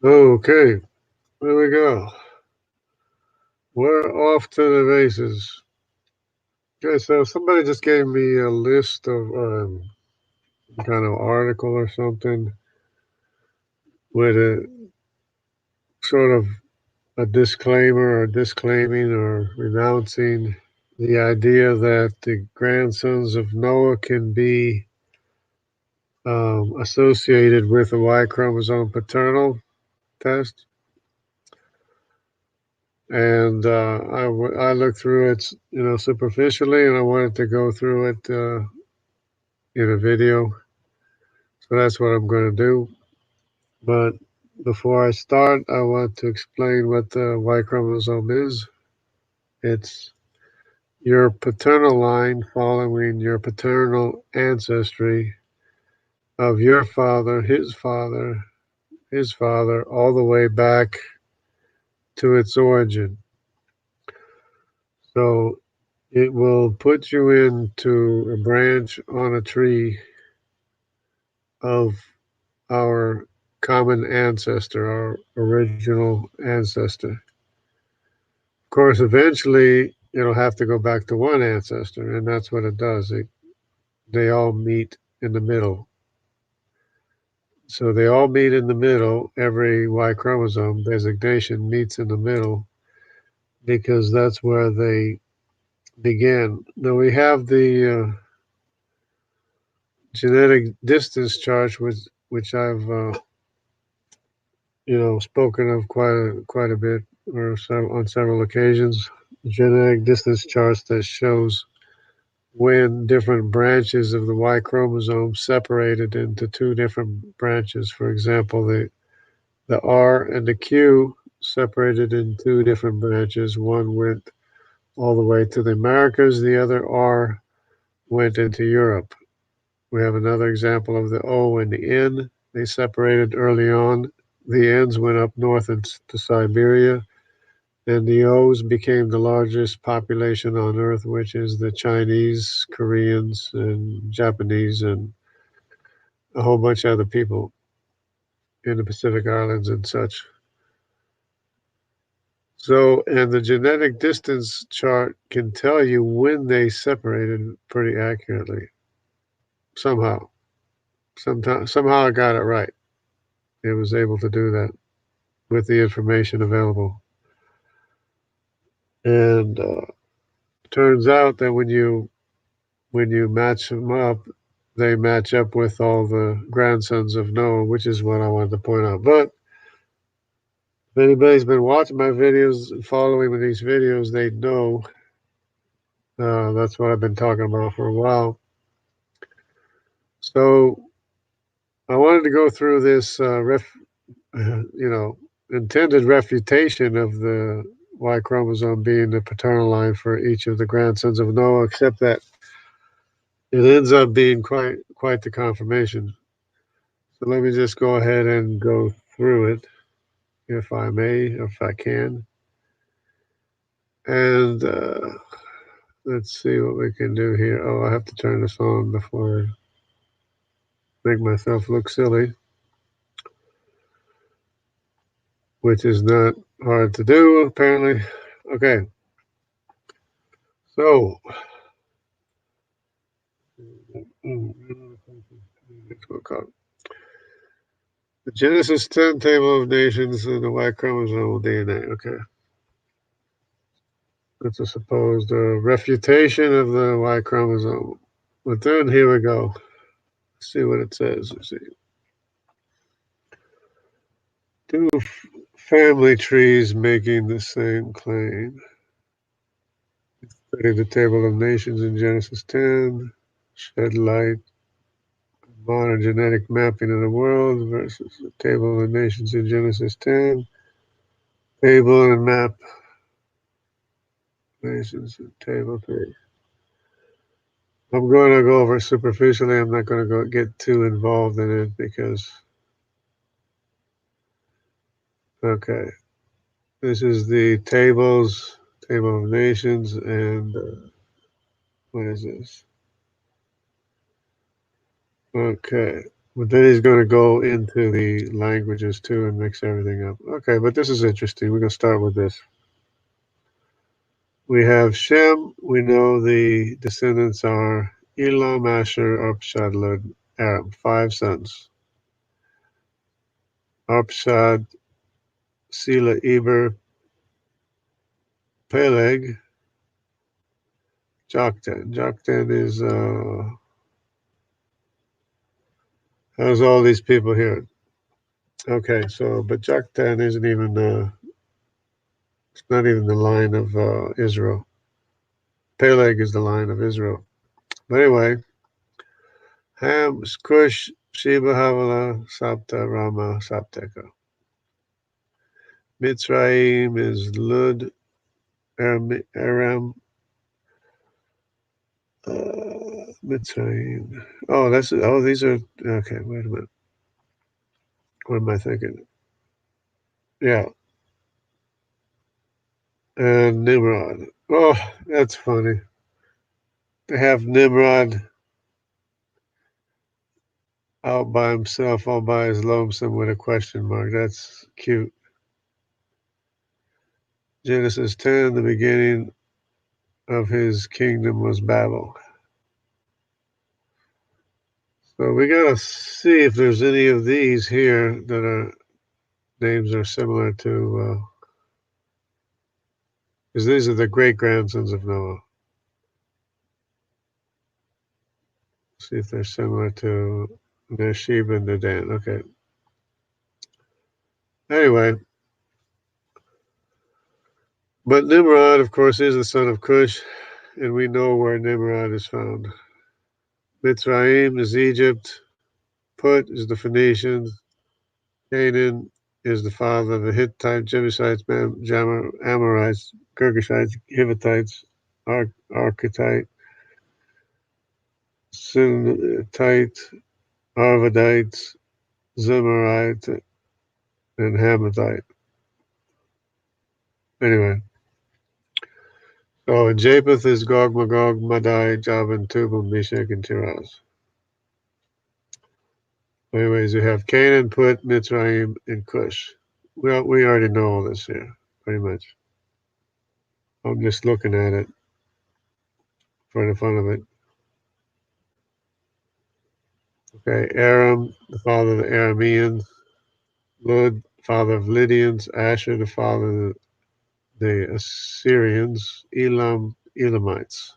Okay, there we go. We're off to the races. Okay, so somebody just gave me a list of kind of article or something with a sort of a disclaimer or disclaiming or renouncing the idea that the grandsons of Noah can be associated with a Y chromosome paternal test. And I looked through it, superficially, and I wanted to go through it in a video. So that's what I'm going to do. But before I start, I want to explain what the Y chromosome is. It's your paternal line following your paternal ancestry of your father, his father, his father, all the way back to its origin. So it will put you into a branch on a tree of our common ancestor, our original ancestor. Of course, eventually it'll have to go back to one ancestor, and that's what it does. They all meet in the middle. So they all meet in the middle. Every Y chromosome designation meets in the middle because that's where they begin. Now we have the genetic distance chart, which I've spoken of quite a bit or on several occasions. Genetic distance charts that shows when different branches of the Y chromosome separated into two different branches. For example, the R and the Q separated in two different branches. One went all the way to the Americas, the other R went into Europe. We have another example of the O and the N. They separated early on. The N's went up north to Siberia, and the O's became the largest population on Earth, which is the Chinese, Koreans, and Japanese, and a whole bunch of other people in the Pacific Islands and such. So, and the genetic distance chart can tell you when they separated pretty accurately. Somehow I got it right. It was able to do that with the information available. And turns out that when you match them up, they match up with all the grandsons of Noah, which is what I wanted to point out. But if anybody's been watching my videos and following with these videos, they know that's what I've been talking about for a while. So I wanted to go through this intended refutation of the Y chromosome being the paternal line for each of the grandsons of Noah, except that it ends up being quite the confirmation. So let me just go ahead and go through it, if I may, if I can. And let's see what we can do here. Oh, I have to turn this on before I make myself look silly, which is not hard to do, apparently. Okay. So, the Genesis 10 table of nations and the Y chromosome DNA. Okay. That's a supposed refutation of the Y chromosome. But then here we go. Let's see what it says. Let's see. Two family trees making the same claim. Study the table of nations in Genesis 10. Shed light on modern genetic mapping of the world versus the table of nations in Genesis 10. Table and map nations in table 3. I'm going to go over it superficially. I'm not going to get too involved in it because, okay, this is the table of nations, and what is this? Okay, But then he's going to go into the languages too and mix everything up. Okay, but this is interesting. We're going to start with this. We have Shem. We know the descendants are Elam, Asher, Arphaxad, Lud, Aram. 5 sons. Arphaxad, Sela, Eber, Peleg, Joktan. Joktan is, how's all these people here? Okay, so, but Joktan isn't even, it's not even the line of Israel. Peleg is the line of Israel. But anyway, Ham, Cush, Sheba, Havilah, Sabta, Rama, Sabteka. Mitzrayim is Lud, Aram, Mitzrayim. Oh, these are, okay, wait a minute. What am I thinking? Yeah. And Nimrod. Oh, that's funny. They have Nimrod out by himself, all by his lonesome with a question mark. That's cute. Genesis 10, the beginning of his kingdom was Babel. So we got to see if there's any of these here that are names are similar to, because these are the great grandsons of Noah. See if they're similar to Sheba and Dedan. Okay. Anyway, but Nimrod, of course, is the son of Cush, and we know where Nimrod is found. Mitzrayim is Egypt. Phut is the Phoenicians. Canaan is the father of the Hittites, Jebusites, Amorites, Girgashites, Hivitites, Architite, Sinitite, Arvadites, Zemarite, and Hamathite. Anyway, so Japheth is Gog, Magog, Madai, Javan, Tubal, Meshach, and Tiras. Anyways, we have Canaan, Phut, Mitzrayim, and Cush. Well, we already know all this here, pretty much. I'm just looking at it for the fun of it. Okay, Aram, the father of the Arameans. Lud, father of Lydians. Asher, the father of the Assyrians. Elam, Elamites.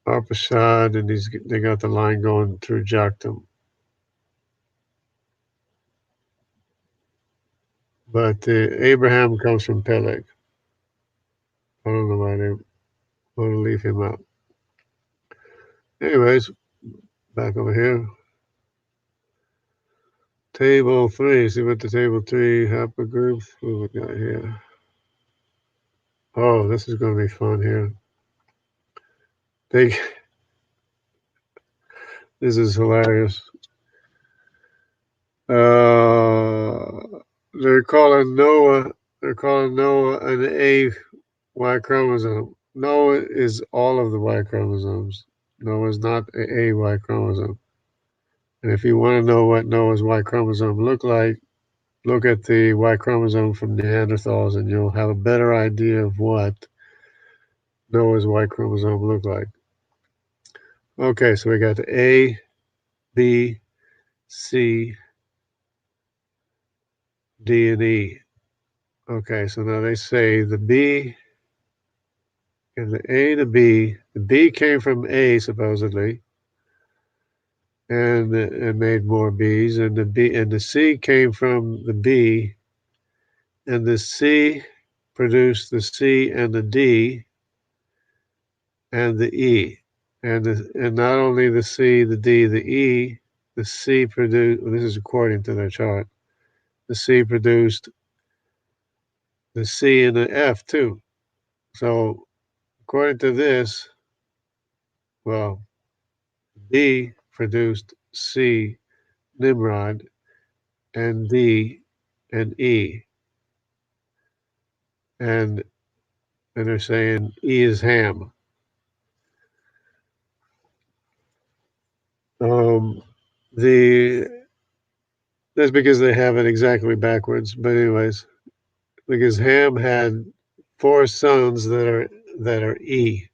Arphaxad, and they got the line going through Joktan. But Abraham comes from Peleg. I don't know why they want to leave him out. Anyways, back over here. Table 3. See what the table 3 haplogroups. What we got here? Oh, this is going to be fun here. This is hilarious. They're calling Noah an A Y chromosome. Noah is all of the Y chromosomes. Noah is not a Y chromosome. And if you want to know what Noah's Y chromosome looked like, look at the Y chromosome from Neanderthals and you'll have a better idea of what Noah's Y chromosome looked like. Okay, so we got the A, B, C, D, and E. Okay, so now they say the B and the A to B. The B came from A supposedly, and made more B's, and the B and the C came from the B, and the C produced the C and the D and the E, and not only the C, the D, the E, the C produced. Well, this is according to their chart. The C produced the C and the F too. So according to this, well, D produced C, Nimrod, and D and E, and they're saying E is Ham. That's because they have it exactly backwards. But anyways, because Ham had 4 sons that are E.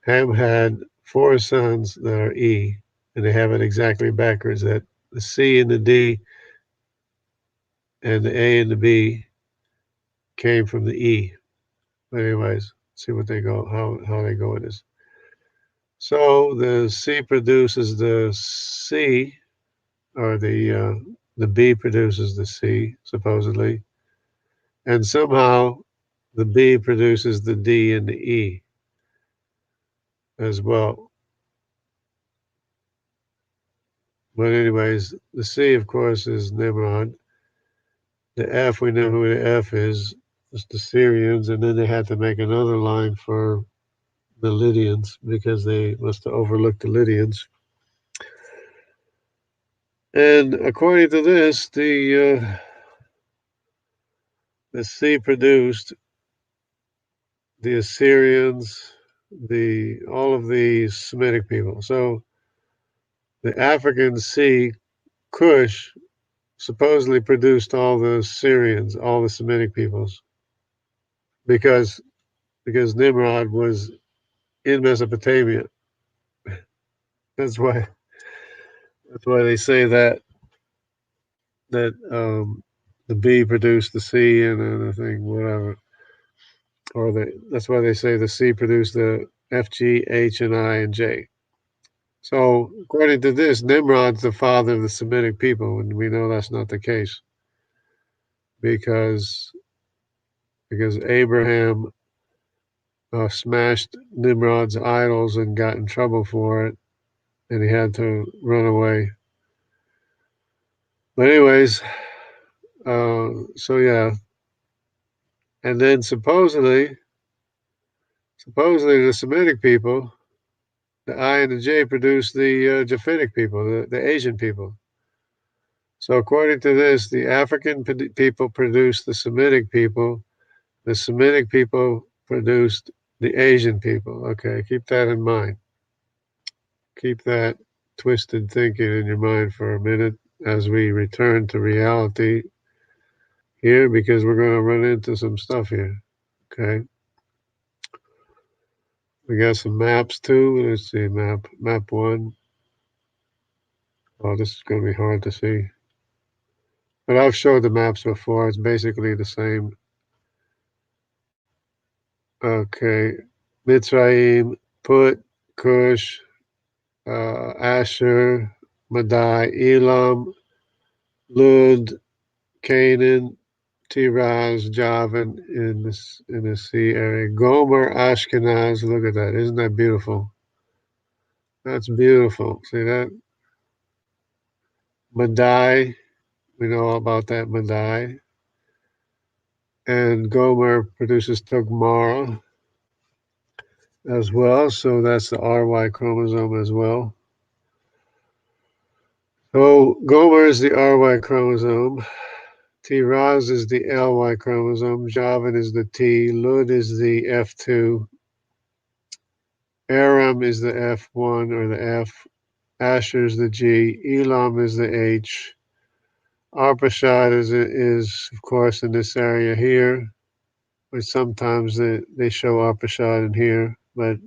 Ham had 4 sons that are E, and they have it exactly backwards. That the C and the D and the A and the B came from the E. But anyways, see what they go, how they go with this. So the C produces the C, or the B produces the C, supposedly, and somehow the B produces the D and the E as well. But anyways, the C, of course, is Nimrod. The F, we know who the F is. It's the Syrians, and then they had to make another line for the Lydians because they must have overlooked the Lydians. And according to this, the C produced the Assyrians, all of the Semitic people. So the African C, Cush, supposedly produced all the Syrians, all the Semitic peoples, because Nimrod was in Mesopotamia. That's why they say that the B produced the C and then the thing, whatever. Or that's why they say the C produced the F, G, H, and I, and J. So according to this, Nimrod's the father of the Semitic people, and we know that's not the case because Abraham smashed Nimrod's idols and got in trouble for it, and he had to run away. But anyways, so yeah, and then supposedly the Semitic people, the I and the J, produced the Japhetic people, the Asian people. So according to this, the African people produced the Semitic people. The Semitic people produced the Asian people. Okay, keep that in mind. Keep that twisted thinking in your mind for a minute as we return to reality here, because we're going to run into some stuff here. Okay. We got some maps too. Let's see, map 1. Oh, this is going to be hard to see. But I've showed the maps before. It's basically the same. Okay. Mitzrayim, Phut, Cush, Asher, Madai, Elam, Lud, Canaan, Tiras, Javan in the sea area. Gomer, Ashkenaz. Look at that. Isn't that beautiful? That's beautiful. See that? Madai. We know all about that, Madai. And Gomer produces Togmara as well. So that's the RY chromosome as well. So Gomer is the RY chromosome. Tiras is the LY chromosome. Javan is the T. Lud is the F2. Aram is the F1 or the F. Asher is the G. Elam is the H. Arphaxad is of course in this area here, but sometimes they show Arphaxad in here, but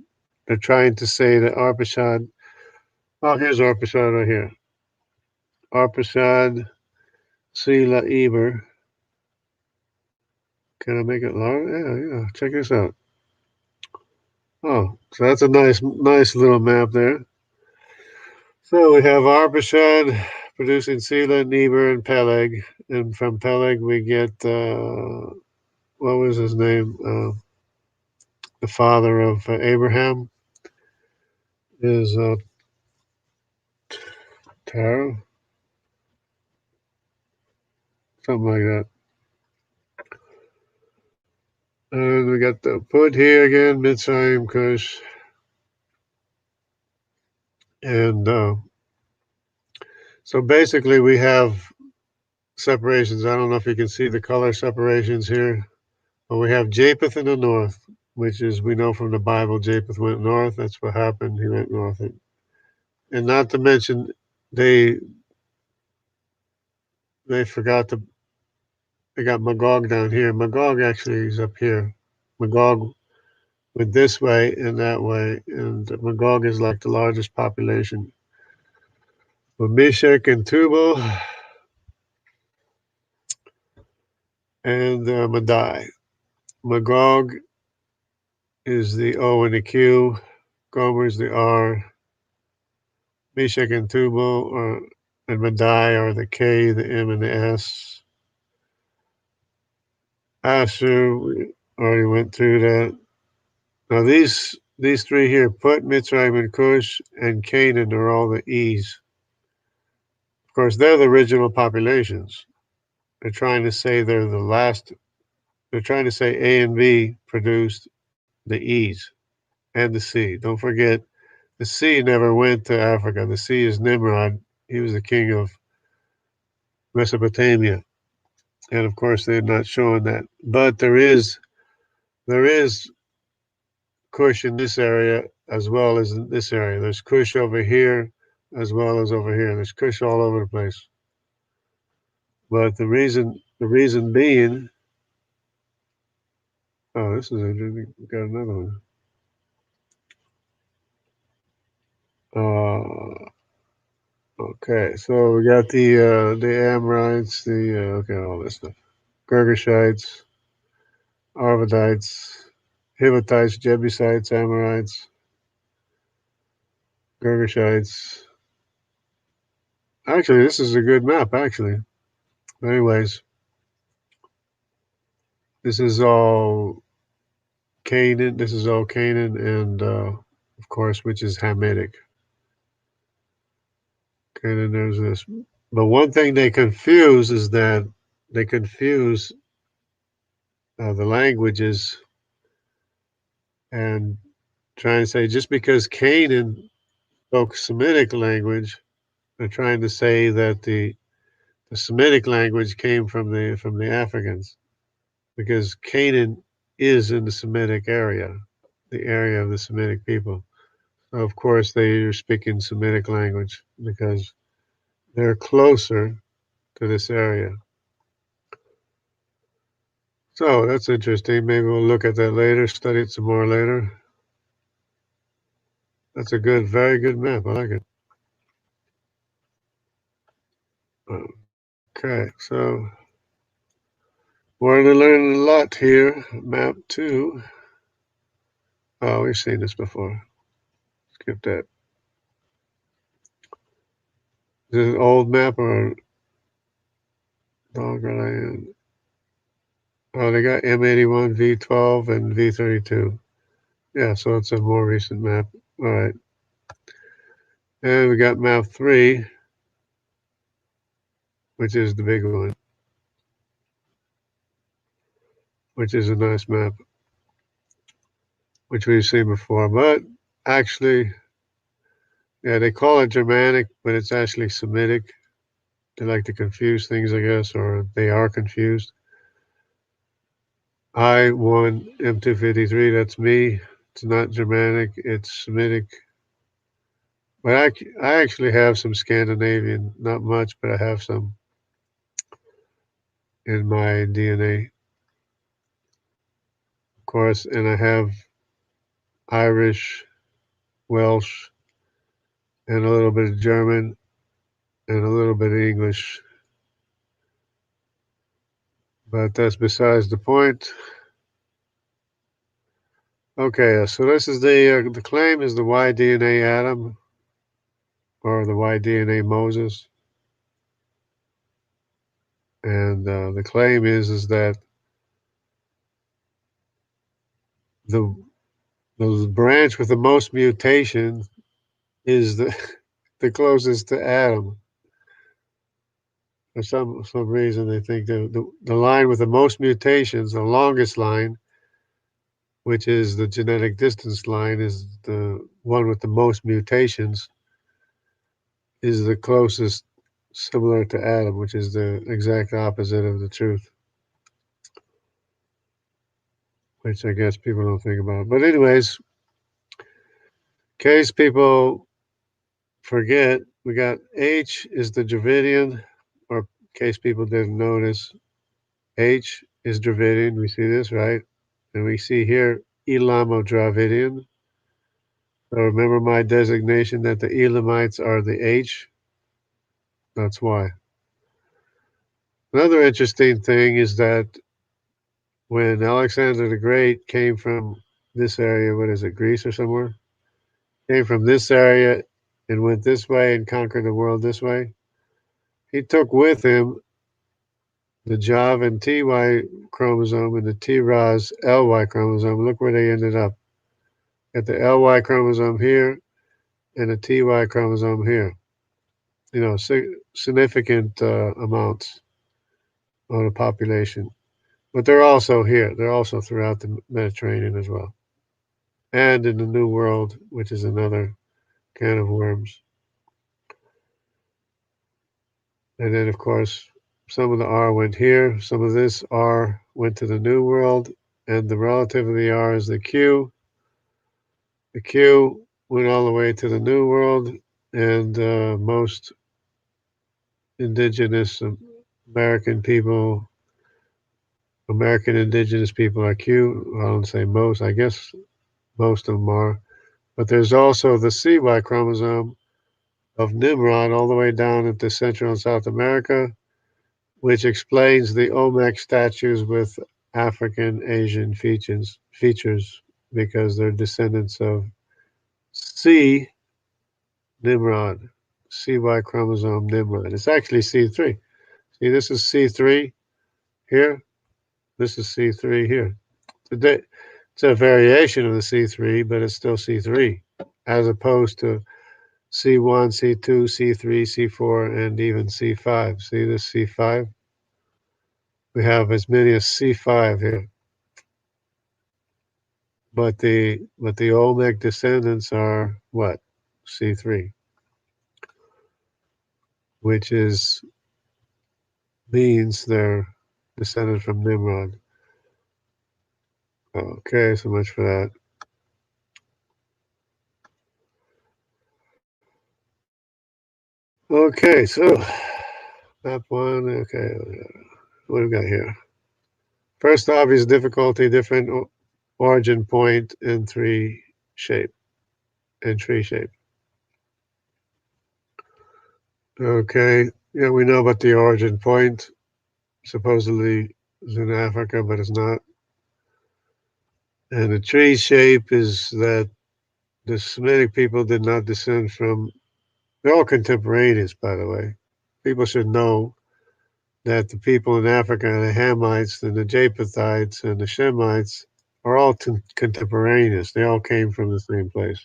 they're trying to say that Arphaxad. Oh, here's Arphaxad right here. Arphaxad, Sila Eber. Can I make it larger? Yeah. Check this out. Oh, so that's a nice little map there. So we have Arphaxad producing Sila, Neber, and Peleg. And from Peleg we get, what was his name? The father of Abraham is Tara, something like that. And we got the Phut here again, Mitzrayim, Cush. And so basically we have separations. I don't know if you can see the color separations here, but we have Japheth in the north, which is, we know from the Bible, Japheth went north. That's what happened. He went north. And not to mention, they forgot to. They got Magog down here. Magog actually is up here. Magog went this way and that way, and Magog is like the largest population. But Meshech and Tubal and Madai. Magog is the O and the Q. Gomer is the R. Meshech and Tubal and Madai are the K, the M, and the S. Asher, we already went through that. Now these three here, Phut, Mitzrayim, and Cush, and Canaan are all the E's. Of course, they're the original populations. They're trying to say they're the last. They're trying to say A and B produced the E's and the C. Don't forget, the C never went to Africa. The C is Nimrod. He was the king of Mesopotamia. And of course, they're not showing that. But there is Cush in this area as well as in this area. There's Cush over here as well as over here. There's Cush all over the place. But the reason being, oh, this is interesting. We got another one. Okay, so we got the Amorites, okay, all this stuff. Girgashites, Arvadites, Hittites, Jebusites, Amorites, Girgashites. Actually, this is a good map, actually. Anyways, this is all Canaan. This is all Canaan, and of course, which is Hamitic. Canaan, there's this. But one thing they confuse is that they confuse the languages and trying to say just because Canaan spoke Semitic language, they're trying to say that the Semitic language came from the Africans, because Canaan is in the Semitic area, the area of the Semitic people. So of course they are speaking Semitic language because they're closer to this area. So that's interesting. Maybe we'll look at that later, study it some more later. That's a good, very good map. I like it. Okay, so we're learning a lot here. Map 2. Oh, we've seen this before. Skip that. Is this an old map or Doggerland? Oh, they got M81, V12, and V32. Yeah, so it's a more recent map. All right. And we got map 3, which is the big one, which is a nice map, which we've seen before. But actually, yeah, they call it Germanic, but it's actually Semitic. They like to confuse things, I guess, or they are confused. I1 M253, that's me. It's not Germanic, it's Semitic. But I actually have some Scandinavian, not much, but I have some in my DNA, of course, and I have Irish, Welsh, and a little bit of German, and a little bit of English. But that's besides the point. Okay, so this is the claim is the Y-DNA Adam, or the Y-DNA Moses. And the claim is that the branch with the most mutation is the closest to Adam. For some reason, they think the line with the most mutations, the longest line, which is the genetic distance line, is the one with the most mutations, is the closest similar to Adam, which is the exact opposite of the truth, which I guess people don't think about. But anyways, in case people forget, we got H is the Dravidian, or in case people didn't notice, H is Dravidian. We see this, right? And we see here Elam Dravidian. So remember my designation that the Elamites are the H? That's why. Another interesting thing is that when Alexander the Great came from this area, what is it, Greece or somewhere? Came from this area and went this way and conquered the world this way. He took with him the Javan T Y chromosome and the Tiras L Y chromosome. Look where they ended up. Got the LY chromosome here and the TY chromosome here. You know, significant amounts of the population. But they're also here. They're also throughout the Mediterranean as well. And in the New World, which is another can of worms. And then, of course, some of the R went here. Some of this R went to the New World. And the relative of the R is the Q. The Q went all the way to the New World. And most indigenous American people, American indigenous people are Q. I don't say most, I guess most of them are. But there's also the CY chromosome of Nimrod all the way down into Central and South America, which explains the Olmec statues with African Asian features because they're descendants of C Nimrod, CY chromosome Nimrod. It's actually C3. See, this is C3 here. This is C3 here. It's a variation of the C3, but it's still C3, as opposed to C1, C2, C3, C4, and even C5. See this C5? We have as many as C5 here. But the Olmec descendants are what? C3, which means they're descended from Nimrod. Okay, so much for that. Okay, so map one. Okay, what do we got here? First obvious difficulty, different origin point and tree shape. Okay, yeah, we know about the origin point. Supposedly is in Africa, but it's not. And the tree shape is that the Semitic people did not descend from, they're all contemporaneous, by the way. People should know that the people in Africa, the Hamites and the Japhethites and the Shemites, are all contemporaneous. They all came from the same place.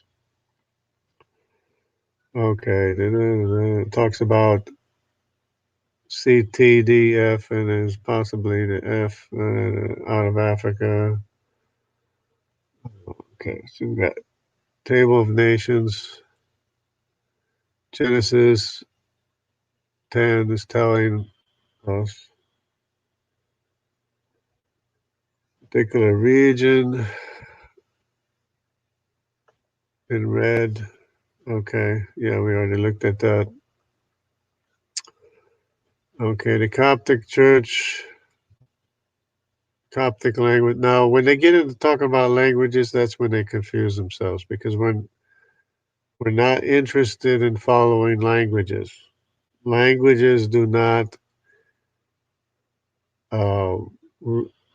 Okay, it talks about CTDF and is possibly the F out of Africa. Okay, so we got Table of Nations. Genesis 10 is telling us particular region in red. Okay, yeah, we already looked at that. Okay, the Coptic Church, Coptic language. Now, when they get into talking about languages, that's when they confuse themselves because we're not interested in following languages. Languages do not uh,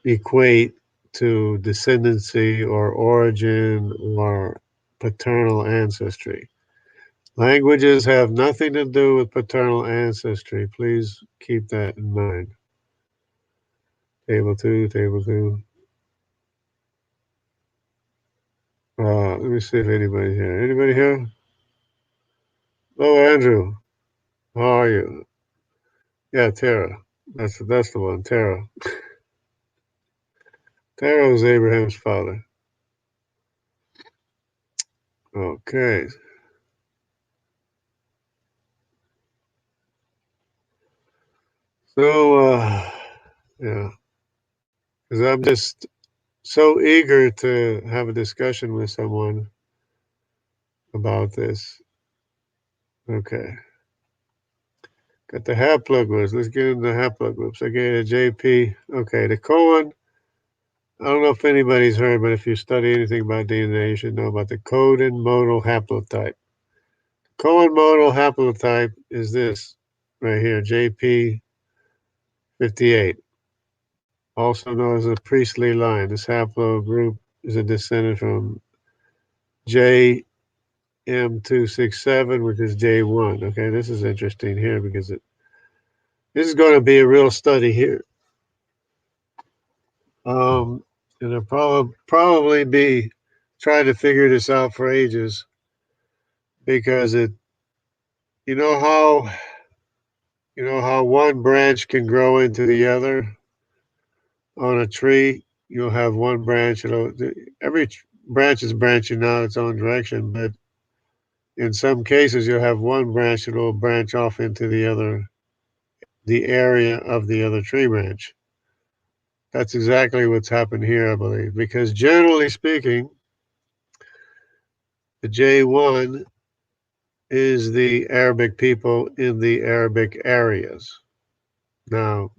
equate to descendancy or origin or paternal ancestry. Languages have nothing to do with paternal ancestry. Please keep that in mind. Table 2, Table 2. Let me see if anybody's here. Anybody here? Oh, Andrew. How are you? Yeah, Tara. That's the one, Tara. Tara was Abraham's father. Okay. So, yeah, because I'm just so eager to have a discussion with someone about this. Okay. Got the haplogroups. Let's get into haplogroups. Okay, the JP. Okay, the colon. I don't know if anybody's heard, but if you study anything about DNA, you should know about the codon modal haplotype. Colon modal haplotype is this right here, JP58, also known as a priestly line. This haplogroup is a descendant from JM267, which is J1. Okay, this is interesting here because this is going to be a real study here. And I'll probably be trying to figure this out for ages because you know how one branch can grow into the other on a tree. You'll have one branch. Every branch is branching out its own direction, but in some cases you'll have one branch that will branch off into the area of the other tree branch. That's exactly what's happened here, I believe, because generally speaking, the J1 is the Arabic people in the Arabic areas. Now,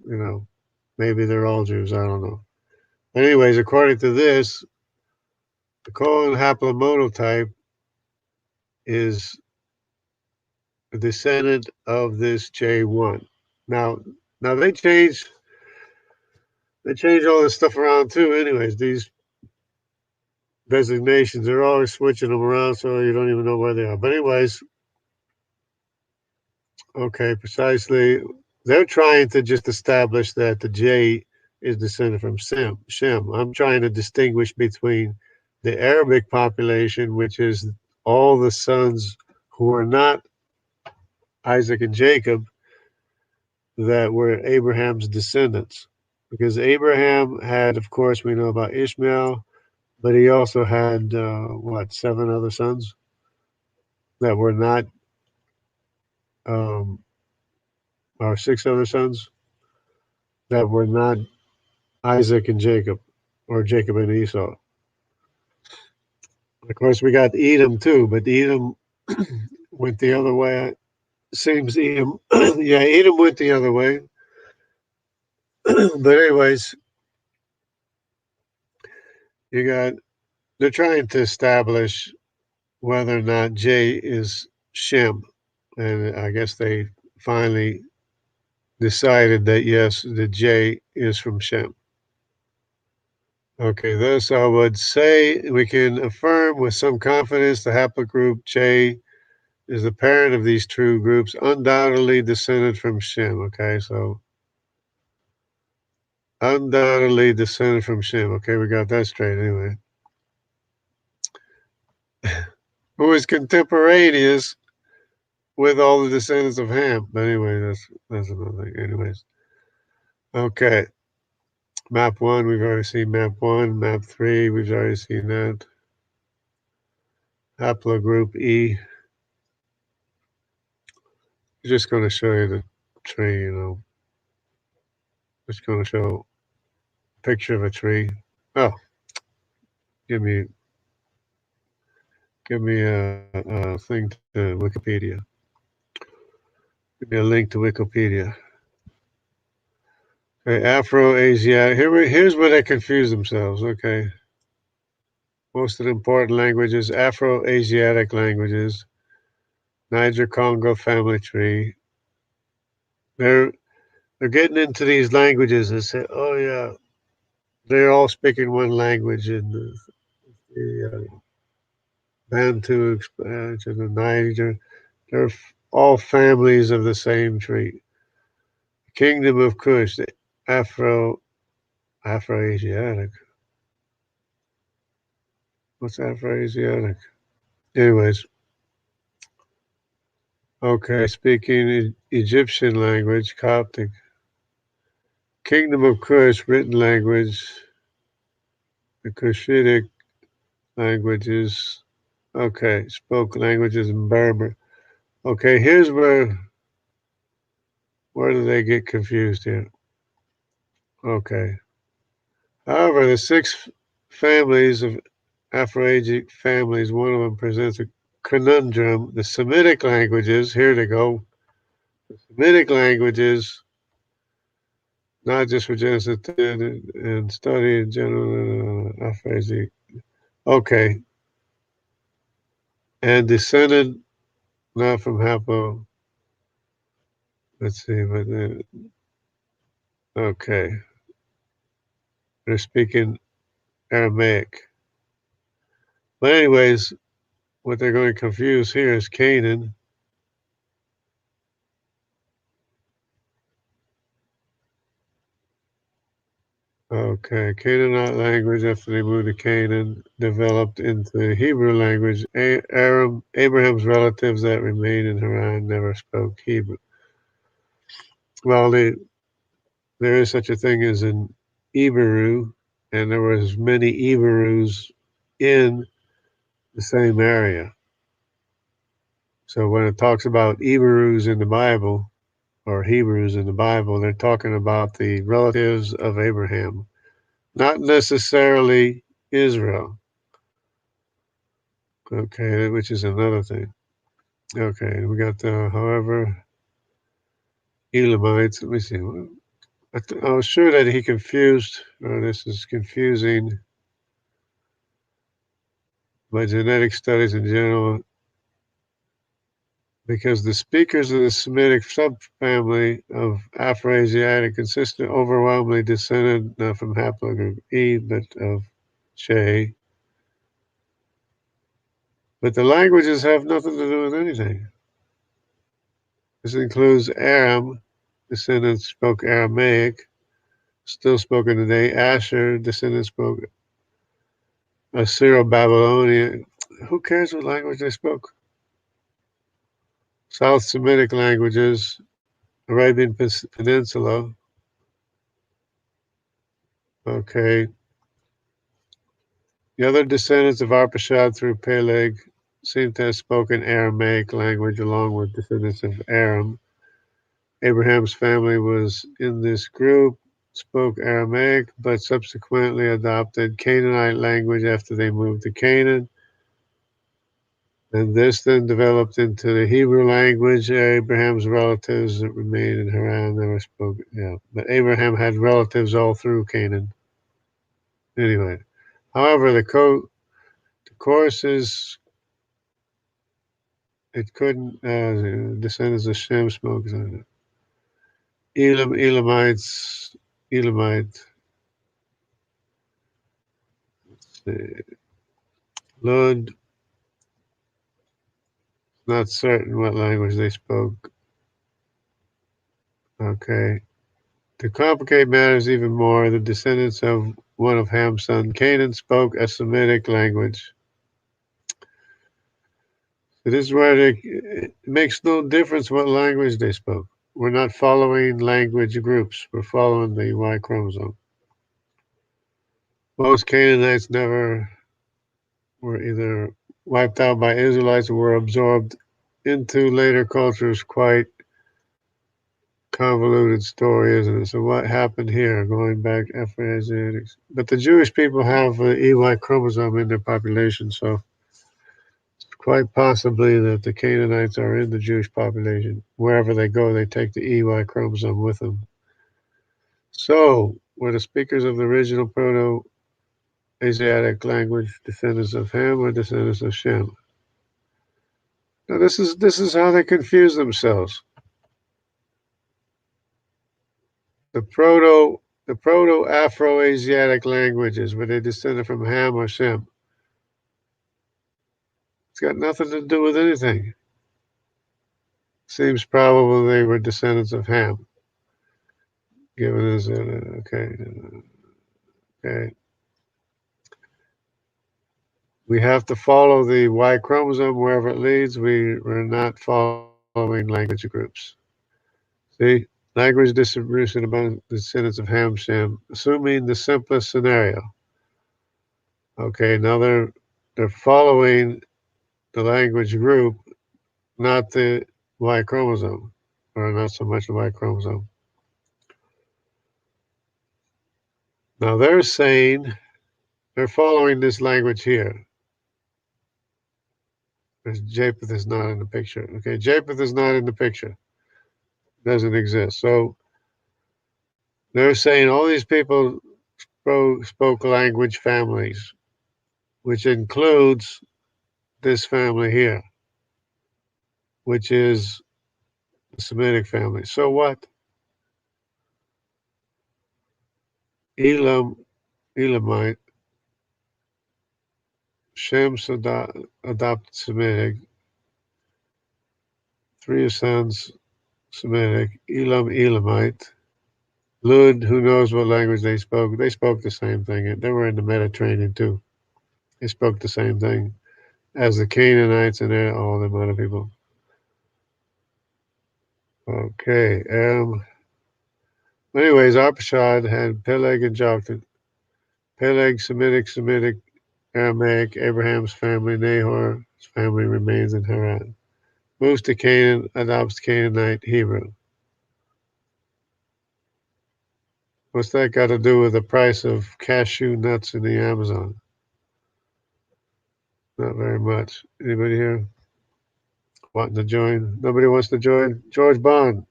maybe they're all Jews, I don't know. But anyways, according to this, the colon haplomonotype is a descendant of this J1. Now they change all this stuff around too. Anyways, these designations, they're always switching them around, so you don't even know where they are. But anyways, okay, precisely. They're trying to just establish that the J is descended from Shem. I'm trying to distinguish between the Arabic population, which is all the sons who are not Isaac and Jacob, that were Abraham's descendants. Because Abraham had, of course, we know about Ishmael, but he also had, 7 other sons that were not, or 6 other sons that were not Isaac and Jacob, or Jacob and Esau. Of course, we got Edom too, but Edom went the other way. Seems Edom, yeah, Edom went the other way. But anyways, they're trying to establish whether or not J is Shem, and I guess they finally decided that yes, the J is from Shem. Okay, thus I would say we can affirm with some confidence the haplogroup J is the parent of these two groups, undoubtedly descended from Shem. Okay, so undoubtedly descended from Shem. Okay, we got that straight anyway. Who is contemporaneous with all the descendants of Ham. But anyway, that's another thing. Anyways. Okay. Map 1, we've already seen map 1. Map 3, we've already seen that. Haplogroup E. I'm just going to show you the tree, Just going to show a picture of a tree. Oh, give me a thing to Wikipedia. Give me a link to Wikipedia. Okay, Afro-Asiatic. Here's where they confuse themselves. Okay. Most of the important languages, Afro-Asiatic languages, Niger-Congo family tree. They're getting into these languages and say, oh yeah, they're all speaking one language in the Bantu expansion, the Niger. They're all families of the same tree. Kingdom of Cush, the Afro-Asiatic. What's Afro-Asiatic? Anyways. Okay, speaking Egyptian language, Coptic. Kingdom of Cush, written language. The Cushitic languages. Okay, spoke languages in Berber. Okay, here's where do they get confused here? Okay. However, the 6 families of Afro-Asiatic families, one of them presents a conundrum. The Semitic languages, here to go. The Semitic languages, not just for Genesis 10 and study in general, Alphaxad. Okay. And descended not from Happo. Let's see, but okay. They're speaking Aramaic. But anyways, what they're going to confuse here is Canaan. Okay, Canaanite language after they moved to Canaan developed into the Hebrew language. Aram, Abraham's relatives that remained in Haran never spoke Hebrew. Well, there is such a thing as an Iberu, and there was many Iberus in the same area. So when it talks about Iberus in the Bible, or Hebrews in the Bible, they're talking about the relatives of Abraham, not necessarily Israel. Okay, which is another thing. Okay, we got however, Elamites. Let me see. I was sure that he confused, or this is confusing my genetic studies in general, because the speakers of the Semitic subfamily of Afro-Asiatic consist overwhelmingly descended not from haplogroup E, but of Che. But the languages have nothing to do with anything. This includes Aram, descendants spoke Aramaic, still spoken today. Asher, descendants spoke Assyro-Babylonian. Who cares what language they spoke? South Semitic languages, Arabian Peninsula. Okay. The other descendants of Arphaxad through Peleg seem to have spoken Aramaic language along with descendants of Aram. Abraham's family was in this group, spoke Aramaic, but subsequently adopted Canaanite language after they moved to Canaan. And this then developed into the Hebrew language. Abraham's relatives that remained in Haran never spoke. Yeah, but Abraham had relatives all through Canaan. Anyway, however, the course is it couldn't. Descendants of Shem spoke. Elamites, Elamite. Lud, not certain what language they spoke. Okay. To complicate matters even more, the descendants of one of Ham's sons, Canaan, spoke a Semitic language. So this is where it makes no difference what language they spoke. We're not following language groups. We're following the Y chromosome. Most Canaanites never were either wiped out by Israelites or were absorbed into later cultures. Quite convoluted story, isn't it? So what happened here, going back Afro-Asiatics? But the Jewish people have the EY chromosome in their population, so it's quite possibly that the Canaanites are in the Jewish population. Wherever they go, they take the EY chromosome with them. So were the speakers of the original Proto-Asiatic language descendants of Ham or descendants of Shem? Now this is how they confuse themselves. The Proto-Afro-Asiatic languages, were they descended from Ham or Shem? It's got nothing to do with anything. Seems probable they were descendants of Ham. Given as okay. We have to follow the Y chromosome wherever it leads. We're not following language groups. See, language distribution among descendants of Ham, Shem, assuming the simplest scenario. Okay, now they're following the language group, not the Y chromosome, or not so much the Y chromosome. Now they're saying they're following this language here. Japheth is not in the picture. Okay, Japheth is not in the picture. Doesn't exist. So they're saying all these people spoke language families, which includes this family here, which is the Semitic family. So what? Elamite, Shem's adopted Semitic, three sons Semitic, Elamite, Lud, who knows what language they spoke? They spoke the same thing. They were in the Mediterranean too. They spoke the same thing as the Canaanites and all them other people. Okay. Anyways, Arphaxad had Peleg and Joktan. Peleg, Semitic, Aramaic, Abraham's family, Nahor's family remains in Haran. Moves to Canaan, adopts Canaanite Hebrew. What's that got to do with the price of cashew nuts in the Amazon? Not very much. Anybody here wanting to join? Nobody wants to join? George Bond,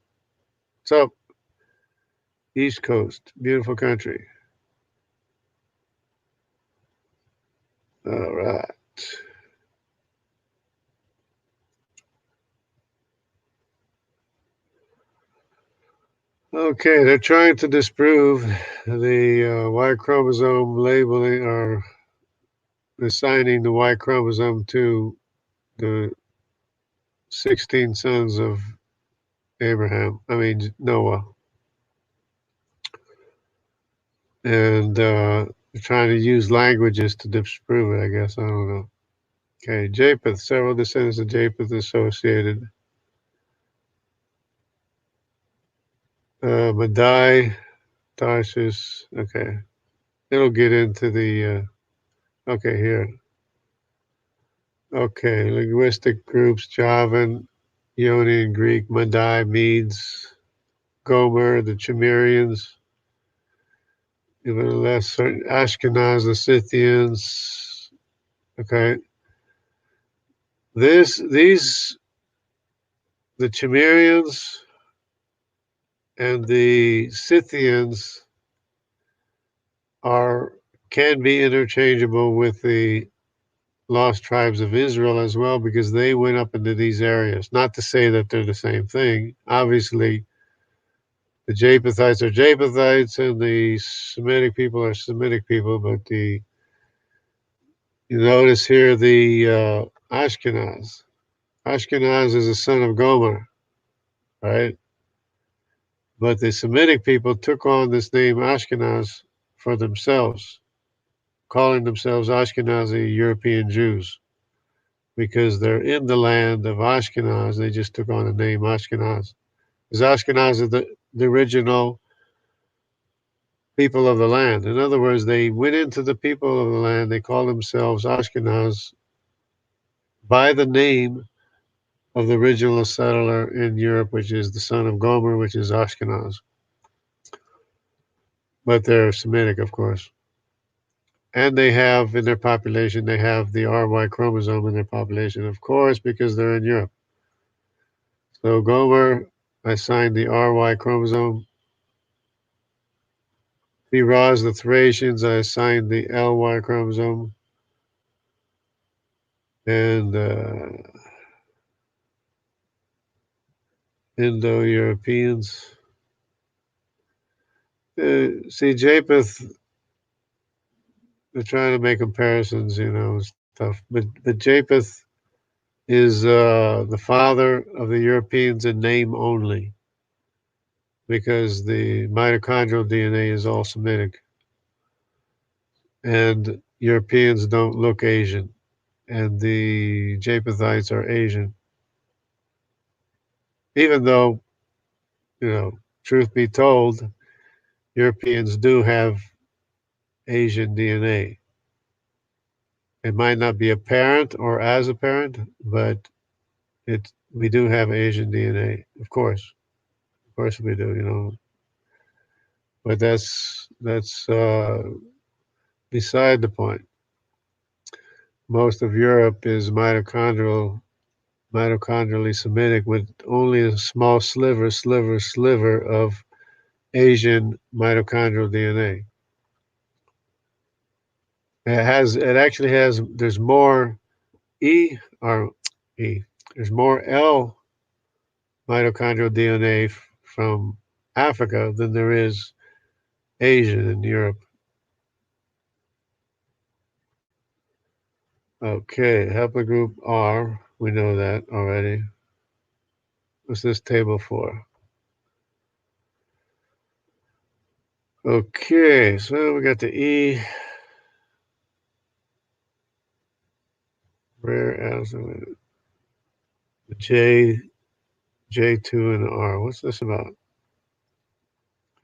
what's up? East Coast, beautiful country. All right. Okay, they're trying to disprove the Y chromosome labeling or assigning the Y chromosome to the 16 sons of Noah. And they're trying to use languages to disprove it, I guess. I don't know. Okay, Japheth, several descendants of Japheth associated. Madai, Tarshish, okay. It'll get into the, okay, here. Okay, linguistic groups, Javan, Ionian Greek, Madai, Medes, Gomer, the Cimmerians, even less certain, Ashkenaz, the Scythians, okay. The Cimmerians and the Scythians can be interchangeable with the lost tribes of Israel as well, because they went up into these areas. Not to say that they're the same thing. Obviously, the Japhethites are Japhethites and the Semitic people are Semitic people, but you notice here the Ashkenaz. Ashkenaz is a son of Gomer, right? But the Semitic people took on this name Ashkenaz for themselves, calling themselves Ashkenazi European Jews, because they're in the land of Ashkenaz. They just took on the name Ashkenaz. Because Ashkenaz is the original people of the land. In other words, they went into the people of the land. They call themselves Ashkenaz by the name of the original settler in Europe, which is the son of Gomer, which is Ashkenaz. But they're Semitic, of course. And they have in their population, they have the RY chromosome in their population, of course, because they're in Europe. So Gomer assigned the RY chromosome. Tiras, the Thracians, I assigned the LY chromosome. And Indo-Europeans. See, Japheth, they're trying to make comparisons, stuff. But Japheth is the father of the Europeans in name only, because the mitochondrial DNA is all Semitic. And Europeans don't look Asian. And the Japhethites are Asian. Even though, truth be told, Europeans do have Asian DNA. It might not be apparent or as apparent, but we do have Asian DNA, of course. Of course we do, But that's beside the point. most of Europe is mitochondrially Semitic, with only a small sliver of Asian mitochondrial DNA. It actually has, there's more E or E, there's more L mitochondrial DNA from Africa than there is Asian in Europe. Okay, haplogroup R, we know that already. What's this table for? Okay, so we got the E, rare as the J, J2 and R. What's this about?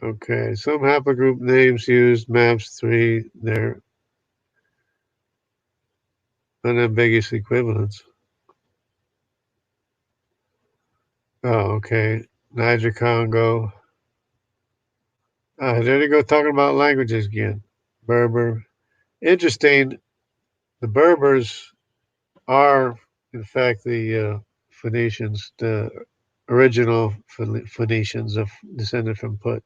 Okay, some haplogroup names used MAPS 3, they're unambiguous equivalents. Oh, okay. Niger Congo. There they go talking about languages again. Berber. Interesting. The Berbers are, in fact, the Phoenicians, the original Phoenicians descended from Phut,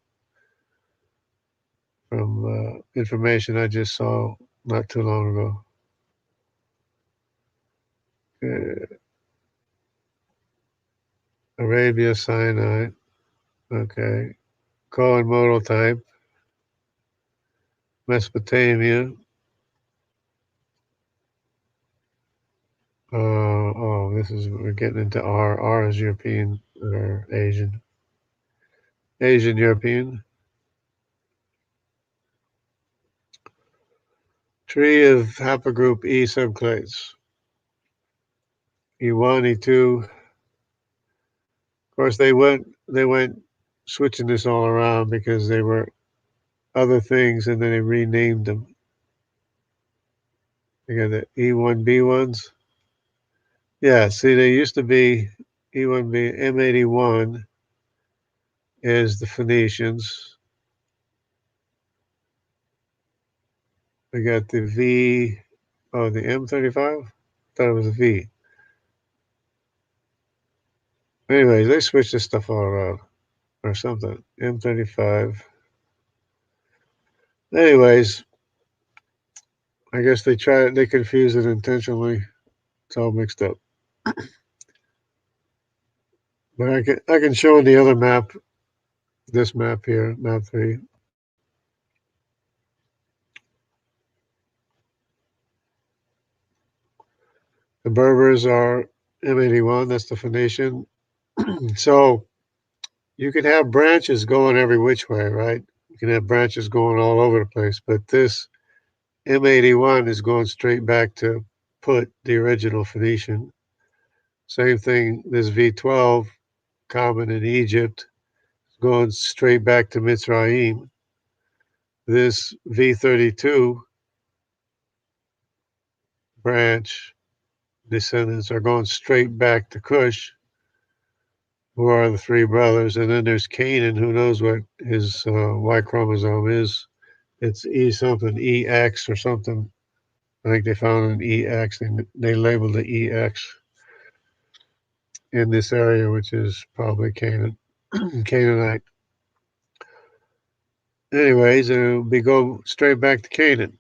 from information I just saw not too long ago. Arabia, Sinai. Okay. Cohen modal type. Mesopotamia. We're getting into R. R is European or Asian. Asian European. Tree of haplogroup E subclades. E1, E2. Of course, they went switching this all around because they were other things, and then they renamed them. They got the E1, B1s. Yeah, see, they used to be E1B, M81 is the Phoenicians. We got the V, the M35? Thought it was a V. Anyways, they switched this stuff all around or something. M35. Anyways, I guess they confused it intentionally. It's all mixed up. But I can show in the other map, this map here, map 3. The Berbers are M81, that's the Phoenician. So you can have branches going every which way, right? You can have branches going all over the place, but this M81 is going straight back to Phut, the original Phoenician. Same thing, this V12, common in Egypt, going straight back to Mitzrayim. This V32 branch descendants are going straight back to Cush, who are the three brothers. And then there's Canaan, who knows what his Y chromosome is. It's E something, EX or something. I think they found an EX, and they labeled the EX in this area, which is probably Canaanite. Anyways, we go straight back to Canaan.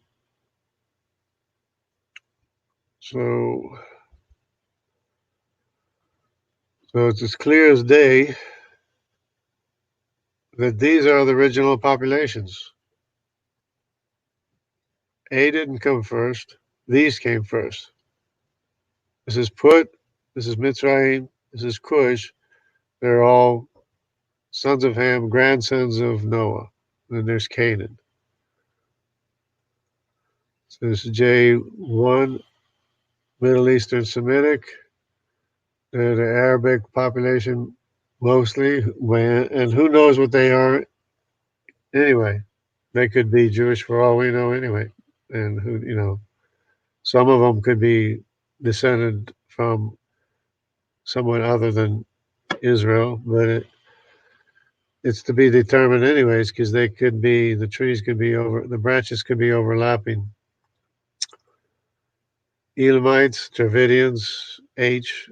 So it's as clear as day that these are the original populations. A didn't come first. These came first. This is Phut, this is Mitzrayim, this is Cush. They're all sons of Ham, grandsons of Noah. Then there's Canaan. So this is J1, Middle Eastern Semitic. They're the Arabic population mostly, and who knows what they are anyway. They could be Jewish for all we know anyway. And some of them could be descended from someone other than Israel, but it's to be determined anyways, because the branches could be overlapping. Elamites, Dravidians, H.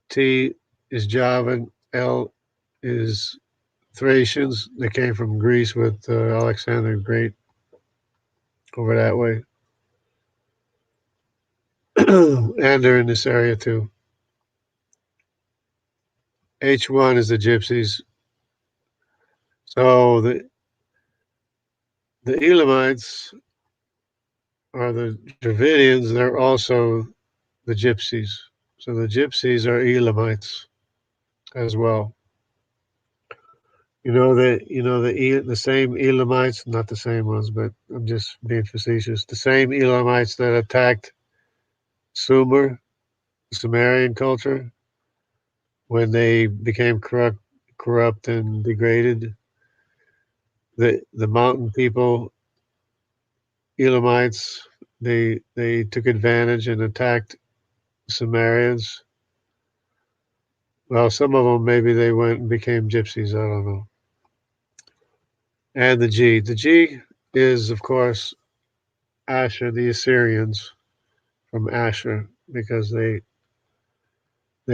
T is Javan, L is Thracians. They came from Greece with Alexander the Great over that way. And they're in this area too. H1 is the Gypsies. So the Elamites are the Dravidians. They're also the Gypsies. So the Gypsies are Elamites as well. The same Elamites, not the same ones, but I'm just being facetious. The same Elamites that attacked Sumer, the Sumerian culture, when they became corrupt and degraded. The mountain people, Elamites, they took advantage and attacked Sumerians. Well, some of them maybe they went and became gypsies. I don't know. And the G. The G is, of course, Asher, the Assyrians from Asher, because they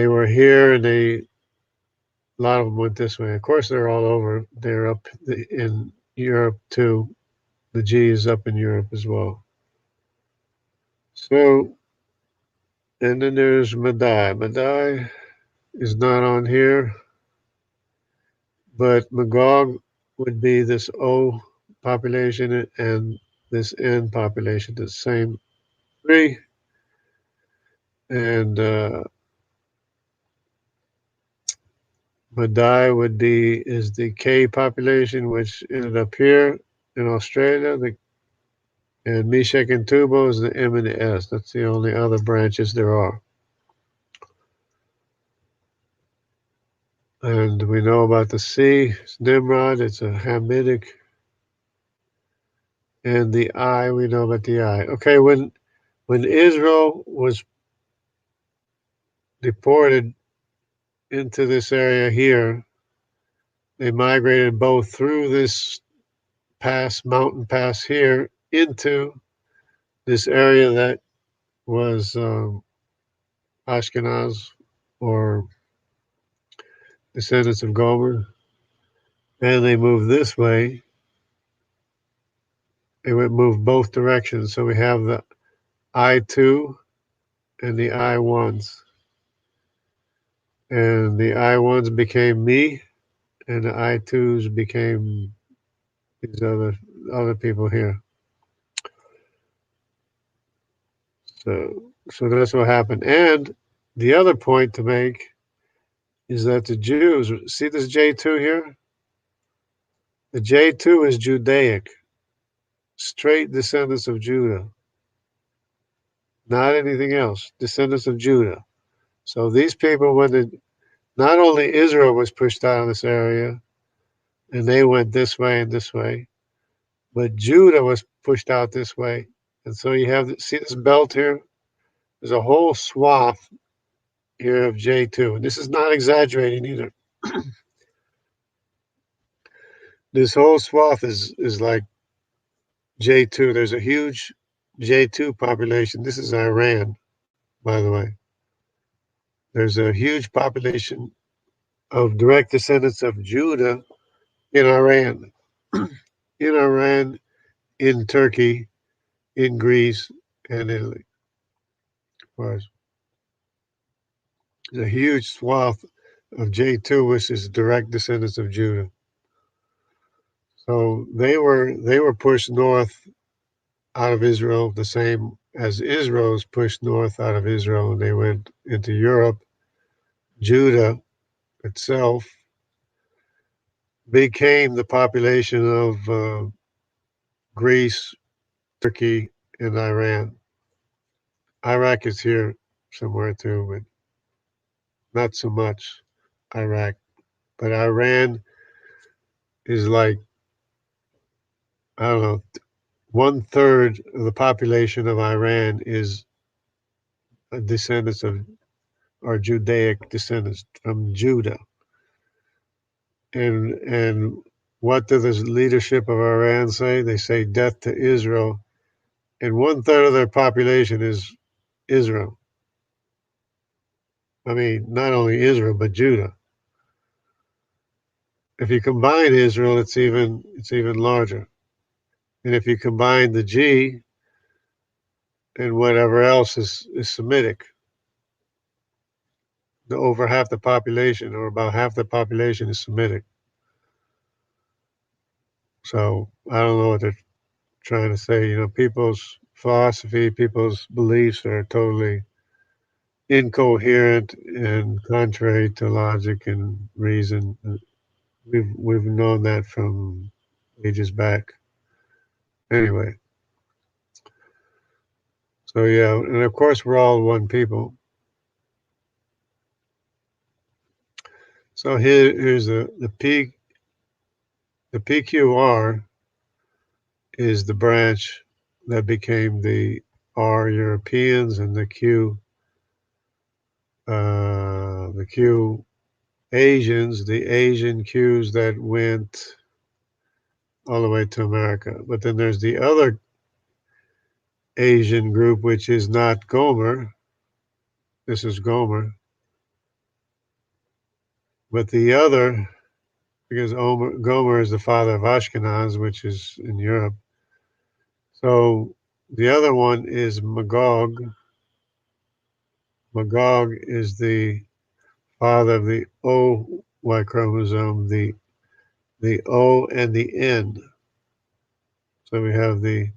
were here and a lot of them went this way. Of course, they're all over. They're up in Europe too. The G is up in Europe as well. So, and then there's Madai. Madai is not on here, but Magog would be this O population and this N population, the same three. And Madai is the K population, which ended up here in Australia. And Meshech and Tubal is the M and the S. That's the only other branches there are. And we know about the C, it's Nimrod, it's a Hamitic. And the I, we know about the I. Okay, when Israel was deported into this area here, they migrated both through this mountain pass here into this area that was Ashkenaz or descendants of Gomer. And they moved this way. They would move both directions. So we have the I2 and the I1s. And the I1s became me, and the I2s became these other people here. So that's what happened. And the other point to make is that the Jews, see this J2 here? The J2 is Judaic, straight descendants of Judah, not anything else, descendants of Judah. So these people, not only Israel was pushed out of this area, and they went this way and this way, but Judah was pushed out this way. And so see this belt here? There's a whole swath here of J2. And this is not exaggerating either. This whole swath is like J2. There's a huge J2 population. This is Iran, by the way. There's a huge population of direct descendants of Judah in Iran. In Iran, in Turkey, in Greece, and Italy. Of course. There's a huge swath of J2, which is direct descendants of Judah. So they were pushed north out of Israel, the same as Israel was pushed north out of Israel, and they went into Europe. Judah itself became the population of Greece, Turkey, and Iran. Iraq is here somewhere too, but not so much Iraq. But Iran is like, I don't know, 1/3 of the population of Iran is descendants of, or Judaic descendants from Judah. And what does the leadership of Iran say? They say death to Israel and 1/3 of their population is Israel. I mean, not only Israel, but Judah. If you combine Israel, it's even larger. And if you combine the G and whatever else is Semitic, over half the population, or about half the population, is Semitic. So I don't know what they're trying to say. You know, people's philosophy, people's beliefs are totally incoherent and contrary to logic and reason. We've known that from ages back. Anyway, so yeah, and of course we're all one people. So here's the PQR is the branch that became the R Europeans, and the Q Asians, the Asian Qs that went all the way to America. But then there's the other Asian group, which is not Gomer. This is Gomer. But the other, because Gomer is the father of Ashkenaz, which is in Europe. So the other one is Magog. Magog is the father of the O Y chromosome, the O and the N. So we have the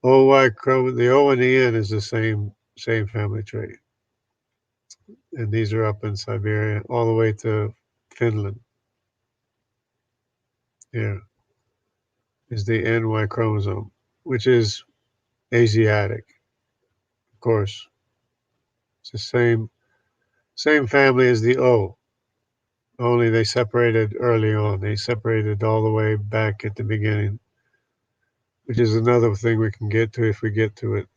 OY chromosome. The O and the N is the same family trait. And these are up in Siberia all the way to Finland. Here is the NY chromosome, which is Asiatic, of course. It's the same family as the O, only they separated early on. They separated all the way back at the beginning, which is another thing we can get to if we get to it.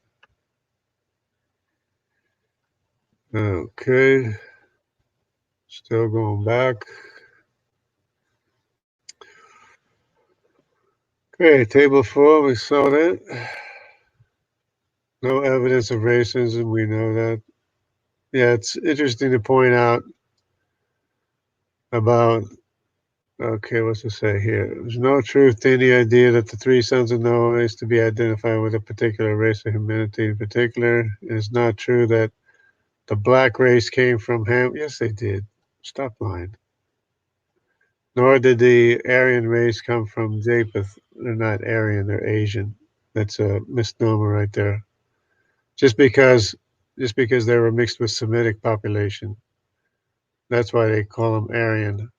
Okay, still going back. Okay, table 4, we saw that. No evidence of racism, we know that. Yeah, it's interesting to point out about, okay, what's to say here? There's no truth to any idea that the 3 sons of Noah is to be identified with a particular race of humanity in particular. It is not true that the black race came from Ham. Yes, they did. Stop lying. Nor did the Aryan race come from Japheth. They're not Aryan, they're Asian. That's a misnomer right there. Just because they were mixed with Semitic population. That's why they call them Aryan,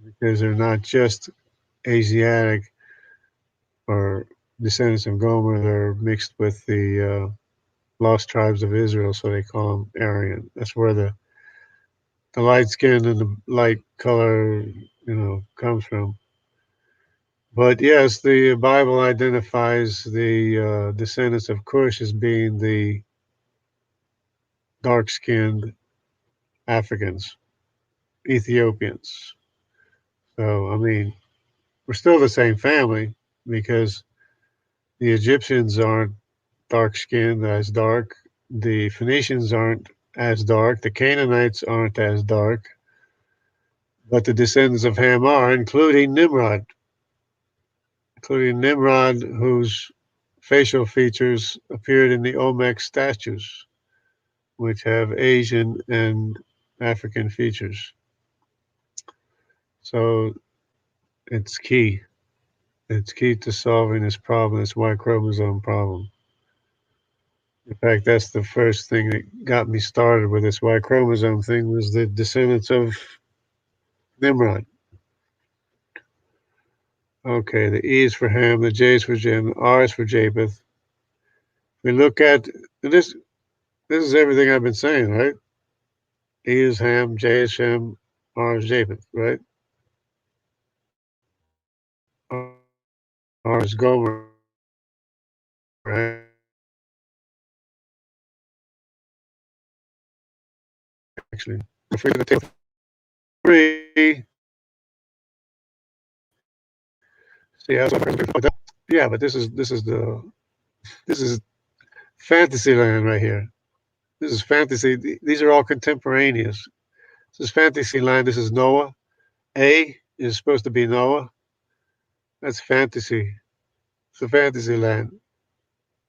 because they're not just Asiatic or descendants of Gomer. They're mixed with the lost tribes of Israel, so they call them Aryan. That's where the light skin and the light color, comes from. But yes, the Bible identifies the descendants of Cush as being the dark-skinned Africans, Ethiopians. So, I mean, we're still the same family, because the Egyptians aren't dark-skinned, as dark. The Phoenicians aren't as dark. The Canaanites aren't as dark. But the descendants of Ham are, including Nimrod, whose facial features appeared in the Olmec statues, which have Asian and African features. So it's key. It's key to solving this problem, this Y chromosome problem. In fact, that's the first thing that got me started with this Y chromosome thing, was the descendants of Nimrod. Okay, the E is for Ham, the J is for Jim, the R is for Japheth. We look at this. This is everything I've been saying, right? E is Ham, J is Shem, R is Japheth, right? R is Gomer, actually. Figure the table 3. See how it's Yeah, but this is fantasy land right here. This is fantasy. These are all contemporaneous. This is fantasy land. This is Noah. A is supposed to be Noah. That's fantasy. It's a fantasy land.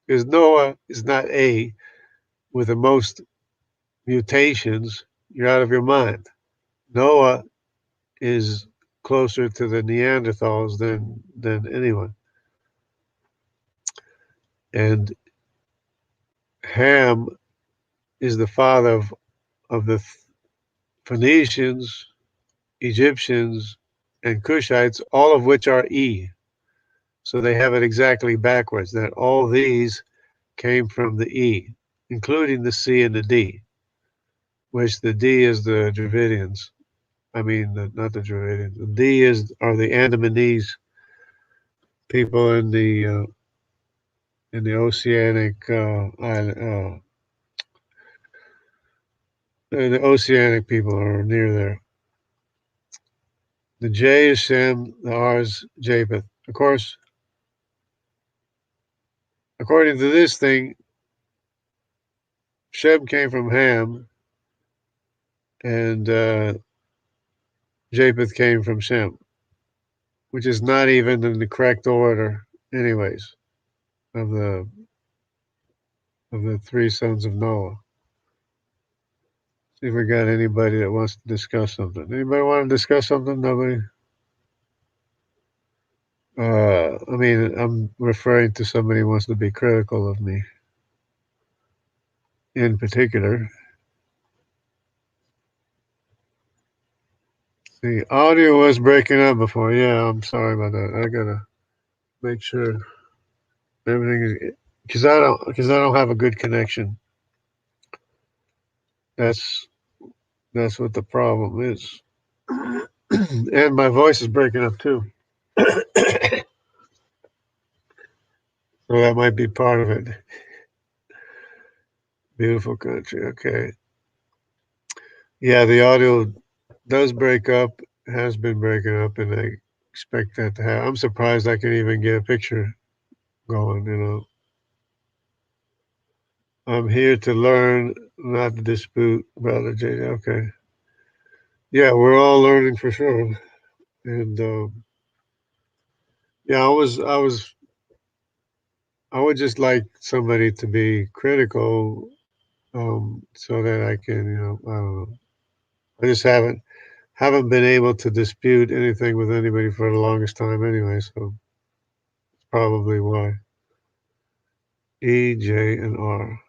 Because Noah is not A with the most mutations. You're out of your mind. Noah is closer to the Neanderthals than anyone. And Ham is the father of the Phoenicians, Egyptians, and Cushites, all of which are E. So they have it exactly backwards, that all these came from the E, including the C and the D, which the D is the Dravidians. I mean, not the Dravidians. The D are the Andamanese people in the oceanic island. The oceanic people are near there. The J is Shem, the R is Japheth. Of course, according to this thing, Shem came from Ham, and Japheth came from Shem, which is not even in the correct order, anyways, of the three sons of Noah. See if we got anybody that wants to discuss something. Anybody want to discuss something? Nobody. I mean, I'm referring to somebody who wants to be critical of me, in particular. The audio was breaking up before. Yeah, I'm sorry about that. I gotta make sure everything is because I don't have a good connection. That's what the problem is. And my voice is breaking up too. So that might be part of it. Beautiful country. Okay. Yeah, the audio does break up, has been breaking up, and I expect that to happen. I'm surprised I can even get a picture going, you know. I'm here to learn, not to dispute, Brother JJ. Okay. Yeah, we're all learning for sure. And yeah, I would just like somebody to be critical, so that I can, you know, I don't know. I just haven't been able to dispute anything with anybody for the longest time anyway, so it's probably why. E, J, and R.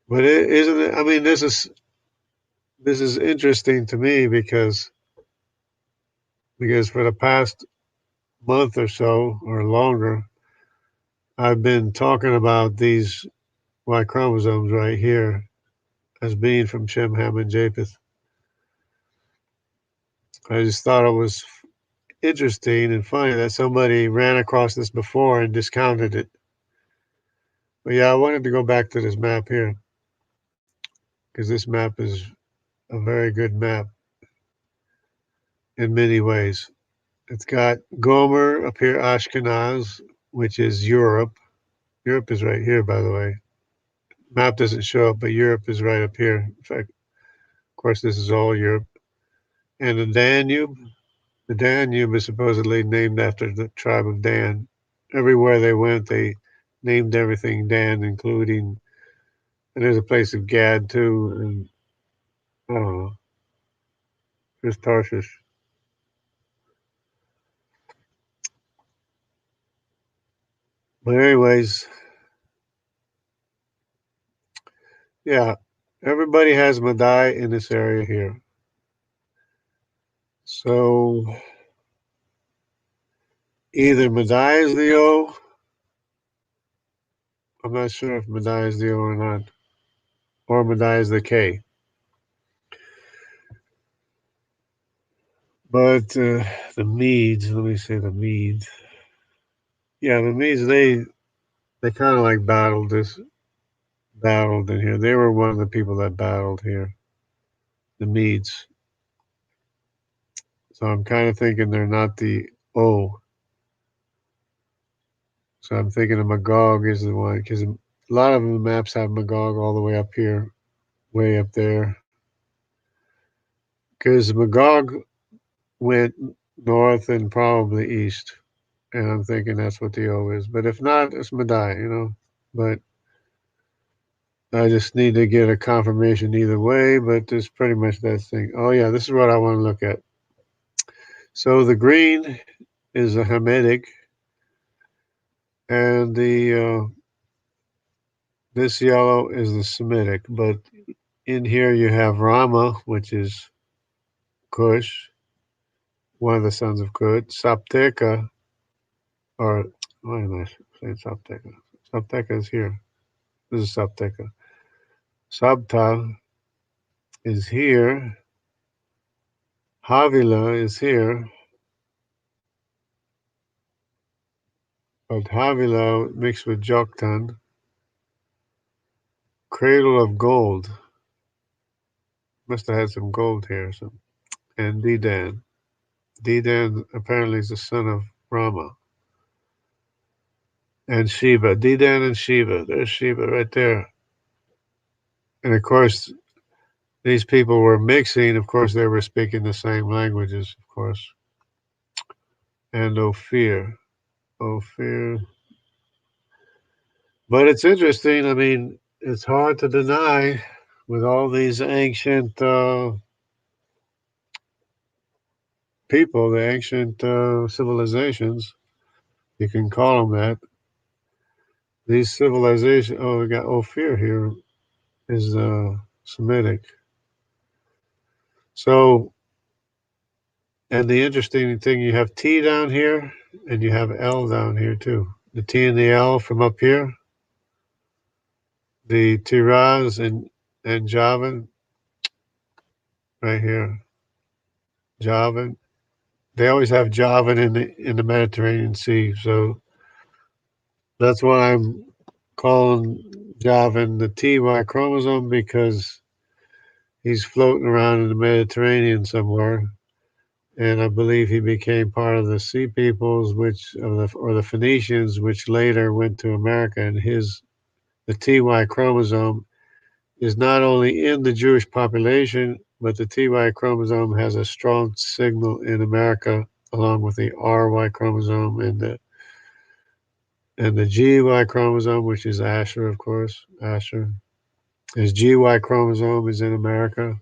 But isn't it? I mean, this is interesting to me because for the past month or so or longer, I've been talking about these Y chromosomes right here as being from Shem, Ham, and Japheth. I just thought it was interesting and funny that somebody ran across this before and discounted it. But yeah, I wanted to go back to this map here because this map is a very good map in many ways. It's got Gomer up here, Ashkenaz, which is Europe. Europe is right here, by the way. Map doesn't show up, but Europe is right up here. In fact, of course, this is all Europe. And the Danube. The Danube is supposedly named after the tribe of Dan. Everywhere they went, they named everything Dan, including, and there's a place of Gad too, and I don't know, there's Tarshish. But anyways, yeah, everybody has Madai in this area here. So either Madai is the O. I'm not sure if Madai is the O or not, or Madai is the K. But the Medes, let me say the Medes. Yeah, the Medes, they kind of like battled in here. They were one of the people that battled here, the Medes. So I'm kind of thinking they're not the O. So I'm thinking of Magog is the one, because a lot of the maps have Magog all the way up here, way up there. Because Magog went north and probably east. And I'm thinking that's what the O is. But if not, it's Madai, But I just need to get a confirmation either way, but it's pretty much that thing. Oh, yeah, this is what I want to look at. So the green is a Hamitic, and this yellow is the Semitic. But in here you have Rama, which is Cush, one of the sons of Cush. Sapteka, or why am I saying Sapteka? Sapteka is here. This is Sapteka. Sabta is here. Havila is here. But Havila mixed with Joktan. Cradle of gold. Must have had some gold here. And Dedan. Dedan apparently is the son of Rama. And Sheba. Dedan and Sheba. There's Sheba right there. And of course, these people were mixing. Of course, they were speaking the same languages, of course. And Ophir. Ophir. But it's interesting. I mean, it's hard to deny with all these ancient people, the ancient civilizations, you can call them that. These civilizations, we got Ophir here, is Semitic. So, and the interesting thing, you have T down here, and you have L down here too. The T and the L from up here, the Tiras and Javan, right here, Javan. They always have Javan in the Mediterranean Sea, so that's why I'm calling Javan the TY chromosome, because he's floating around in the Mediterranean somewhere, and I believe he became part of the Sea Peoples, or the Phoenicians, which later went to America. And the TY chromosome is not only in the Jewish population, but the TY chromosome has a strong signal in America, along with the RY chromosome and the GY chromosome, which is Asher, of course. Asher. His GY chromosome is in America.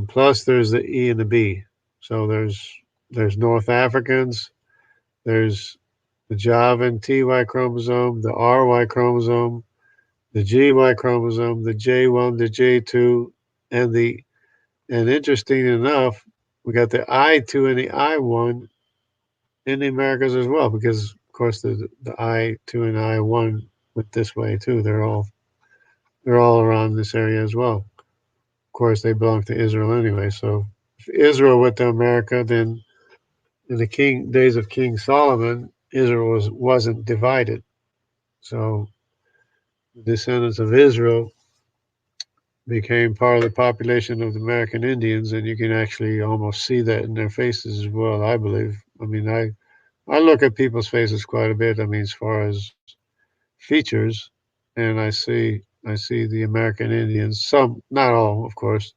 Plus, there's the E and the B. So there's North Africans. There's the Javan TY chromosome, the RY chromosome, the GY chromosome, the J1, the J2, and interesting enough, we got the I2 and the I1 in the Americas as well, because of course the I2 and I1 went this way too. They're all around this area as well. Of course, they belong to Israel anyway. So if Israel went to America, then in the days of King Solomon, Israel wasn't divided. So the descendants of Israel became part of the population of the American Indians, and you can actually almost see that in their faces as well, I believe. I mean, I look at people's faces quite a bit. I mean, as far as features, and I see the American Indians, some, not all, of course,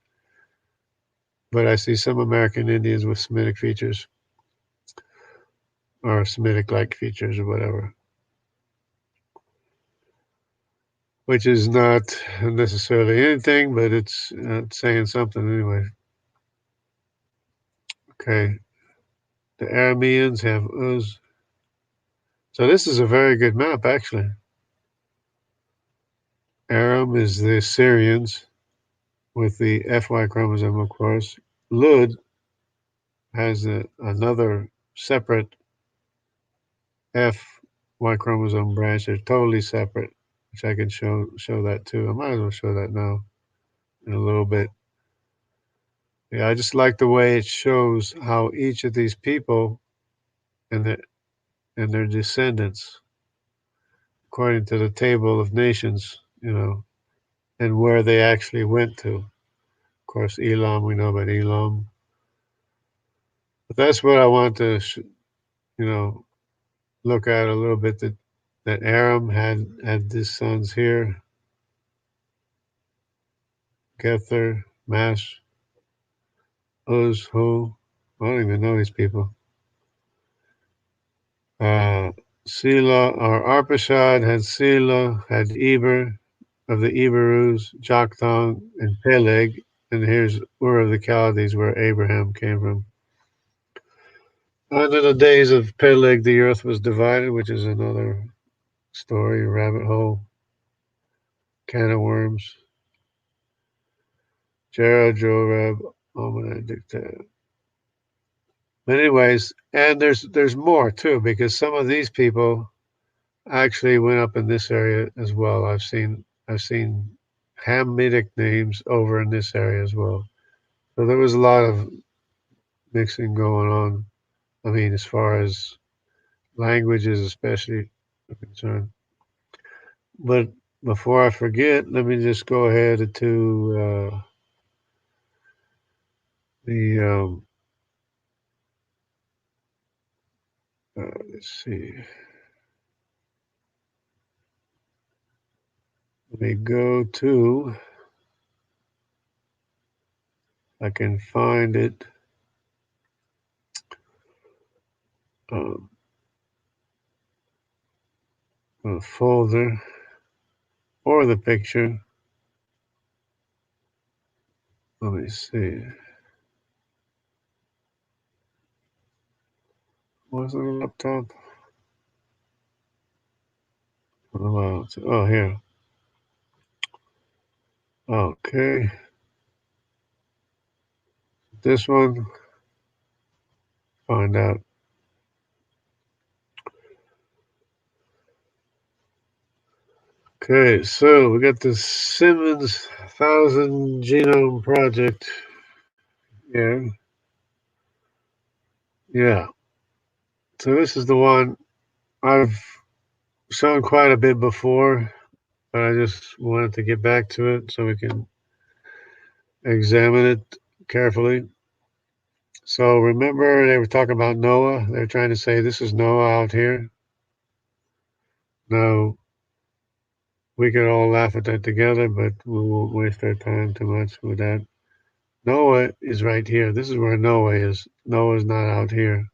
but I see some American Indians with Semitic features, or Semitic-like features, or whatever, which is not necessarily anything, but it's saying something anyway. Okay, the Arameans have Uz. So this is a very good map, actually. Aram is the Syrians with the FY chromosome, of course. Lud has another separate FY chromosome branch. They're totally separate, which I can show that too. I might as well show that now in a little bit. Yeah, I just like the way it shows how each of these people and their descendants, according to the table of nations, and where they actually went to. Of course, Elam, we know about Elam. But that's what I want to, look at a little bit. That Aram had his sons here: Gether, Mash, Uz, Hu. I don't even know these people. Sela or Arphaxad had Sela, had Eber of the Eberus, Jokthong, and Peleg. And here's Ur of the Chaldees, where Abraham came from. Under the days of Peleg, the earth was divided, which is another story, rabbit hole, can of worms. Jerah, Jorab, Oman, Dictator. But anyways, and there's more too, because some of these people actually went up in this area as well. I've seen Hamitic names over in this area as well. So there was a lot of mixing going on. I mean, as far as languages especially are concerned. But before I forget, let me just go ahead to the let's see. Let me go to, I can find it. A folder or the picture. Let me see. Was it a laptop? Oh, here. Okay. This one, find out. Okay, so we got the Simmons 1000 Genome Project here. Yeah. So this is the one I've shown quite a bit before, but I just wanted to get back to it so we can examine it carefully. So remember they were talking about Noah? They're trying to say this is Noah out here. Now, we could all laugh at that together, but we won't waste our time too much with that. Noah is right here. This is where Noah is. Noah's not out here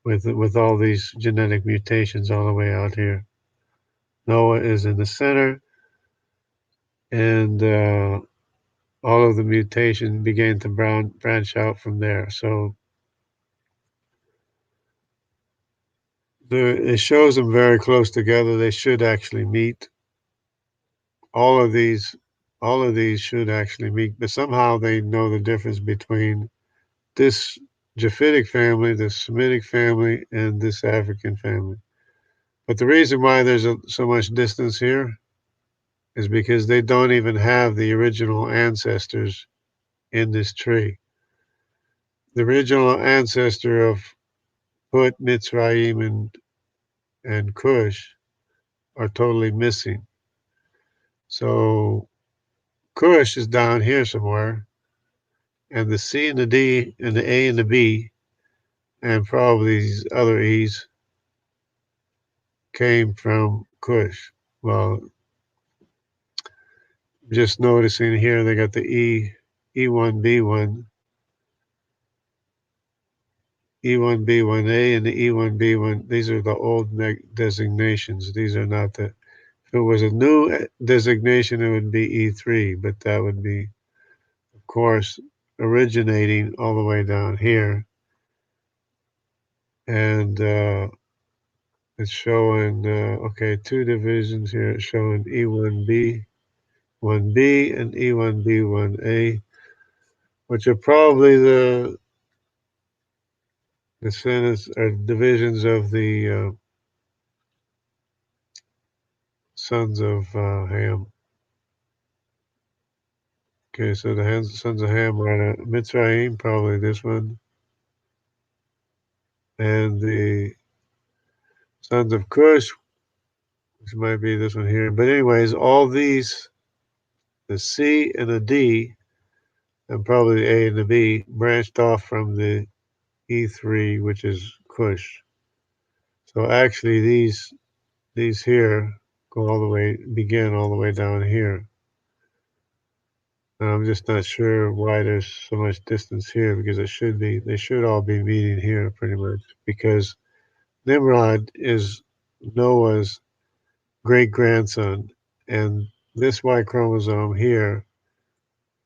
with all these genetic mutations all the way out here. Noah is in the center, and all of the mutation began to branch out from there. So it shows them very close together. They should actually meet. All of these should actually meet, but somehow they know the difference between this Japhetic family, this Semitic family, and this African family. But the reason why there's so much distance here is because they don't even have the original ancestors in this tree. The original ancestor of Phut, Mitzrayim, and Cush are totally missing. So Cush is down here somewhere, and the C and the D and the A and the B, and probably these other E's, came from Cush. Well, just noticing here they got the E1B1, E1B1A, and the E1B1. These are the old designations. These are not the. If it was a new designation, it would be E3, but that would be, of course, originating all the way down here. And it's showing, okay, two divisions here. It's showing E1B, 1B, and E1B, 1A, which are probably the descendants or divisions of the sons of Ham. Okay, so the sons of Ham are Mitzrayim, probably this one, and the sons of Cush, which might be this one here. But anyways, all these, the C and the D, and probably the A and the B, branched off from the E3, which is Cush. So actually, these here begin all the way down here. And I'm just not sure why there's so much distance here, because they should all be meeting here pretty much, because Nimrod is Noah's great grandson, and this Y chromosome here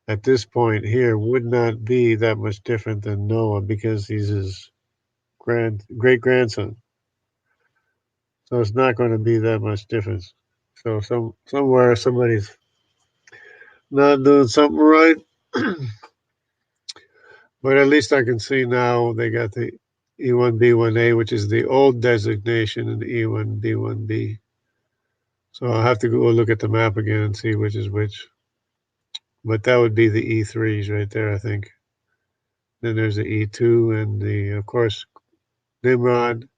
at this point here would not be that much different than Noah, because he's his great grandson. So it's not going to be that much difference. So somewhere somebody's not doing something right. But at least I can see now they got the E1B1A, which is the old designation, and the E1B1B. So I'll have to go look at the map again and see which is which. But that would be the E3s right there, I think. Then there's the E2 and of course, Nimrod,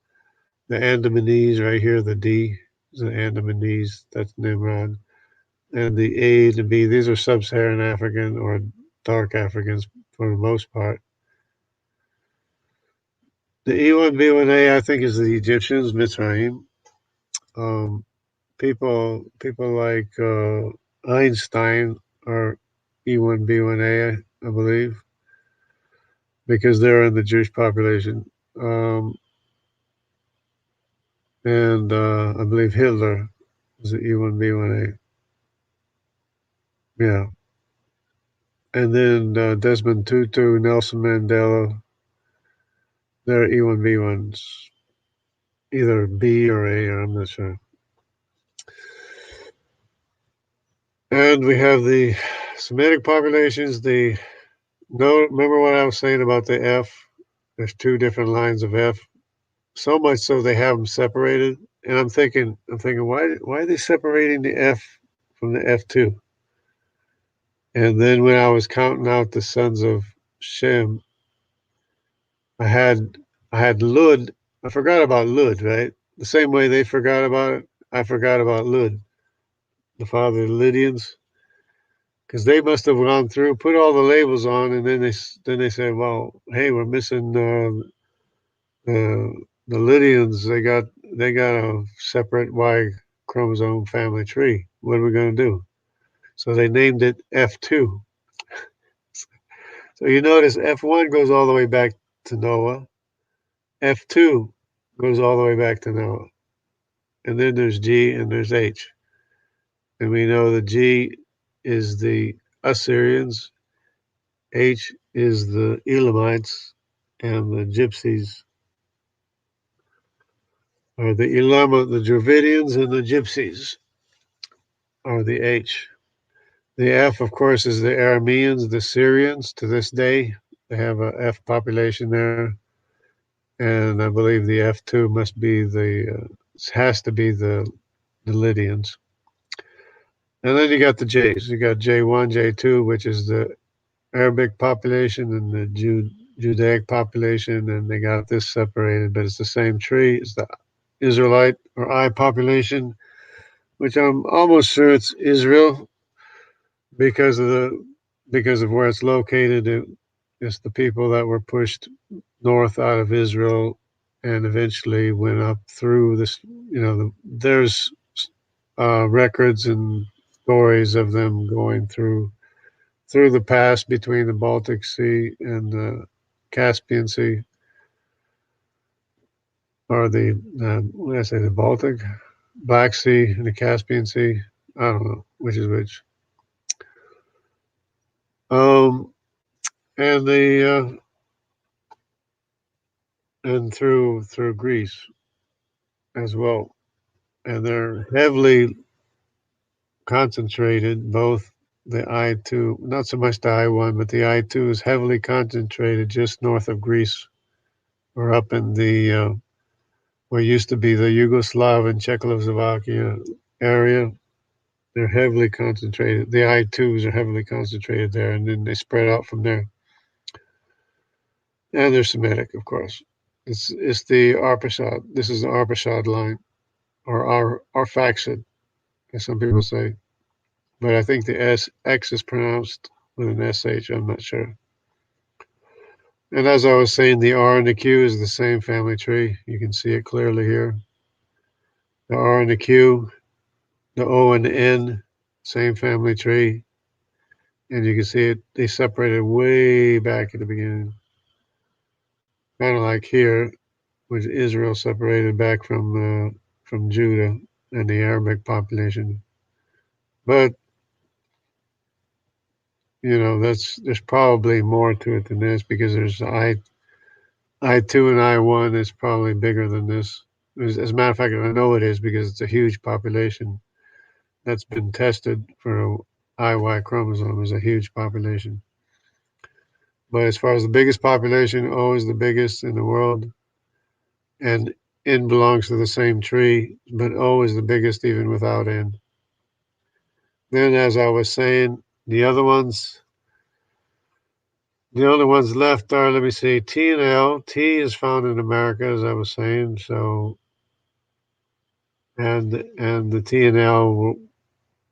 the Andamanese right here, the D is the Andamanese, that's Nimrod. And the A to B, these are sub-Saharan African or dark Africans for the most part. The E1B1A, I think, is the Egyptians, Mitzrayim. People like Einstein are E1B1A, I believe, because they're in the Jewish population. And I believe Hitler was the E1B1A. Yeah. And then Desmond Tutu, Nelson Mandela, they're E1B1s, either B or A, I'm not sure. And we have the Semitic populations. Remember what I was saying about the F? There's two different lines of F. So much so they have them separated. And I'm thinking, why are they separating the F from the F2? And then when I was counting out the sons of Shem, I had Lud. I forgot about Lud, right? The same way they forgot about it, I forgot about Lud, the father of the Lydians, because they must have gone through, put all the labels on, and then they said, "Well, hey, we're missing the Lydians. They got a separate Y chromosome family tree. What are we going to do?" So they named it F2. So you notice F1 goes all the way back to Noah. F2 goes all the way back to Noah. And then there's G and there's H. And we know the G is the Assyrians, H is the Elamites, and the Gypsies are the the Dravidians, and the Gypsies are the H. The F, of course, is the Arameans, the Syrians. To this day, they have a F population there. And I believe the F2 must be has to be the Lydians. And then you got the J's. You got J1, J2, which is the Arabic population and the Judaic population, and they got this separated, but it's the same tree. It's the Israelite or I population, which I'm almost sure it's Israel because of where it's located. It's the people that were pushed north out of Israel and eventually went up through this. There's records and stories of them going through the pass between the Baltic Sea and the Caspian Sea, or what did I say, the Baltic, Black Sea, and the Caspian Sea. I don't know which is which. And and through Greece as well, and they're heavily concentrated. Both the I2, not so much the I1, but the I2 is heavily concentrated just north of Greece, or up in the what used to be the Yugoslav and Czechoslovakia area. They're heavily concentrated. The I2s are heavily concentrated there, and then they spread out from there. And they're Semitic, of course. It's the Arphaxad. This is the Arphaxad line, or Arphaxad, as some people say. But I think the X is pronounced with an SH. I'm not sure. And as I was saying, the R and the Q is the same family tree. You can see it clearly here. The R and the Q, the O and the N, same family tree. And you can see it, they separated way back at the beginning. Kind of like here, which Israel separated back from Judah and the Arabic population. But there's probably more to it than this, because there's I2 and I1 is probably bigger than this. As a matter of fact, I know it is because it's a huge population that's been tested for a IY chromosome is a huge population. But as far as the biggest population, O is the biggest in the world, and N belongs to the same tree, but O is the biggest even without N. Then, as I was saying, the other ones left are, let me see, T and L. T is found in America, as I was saying. So, and the T and L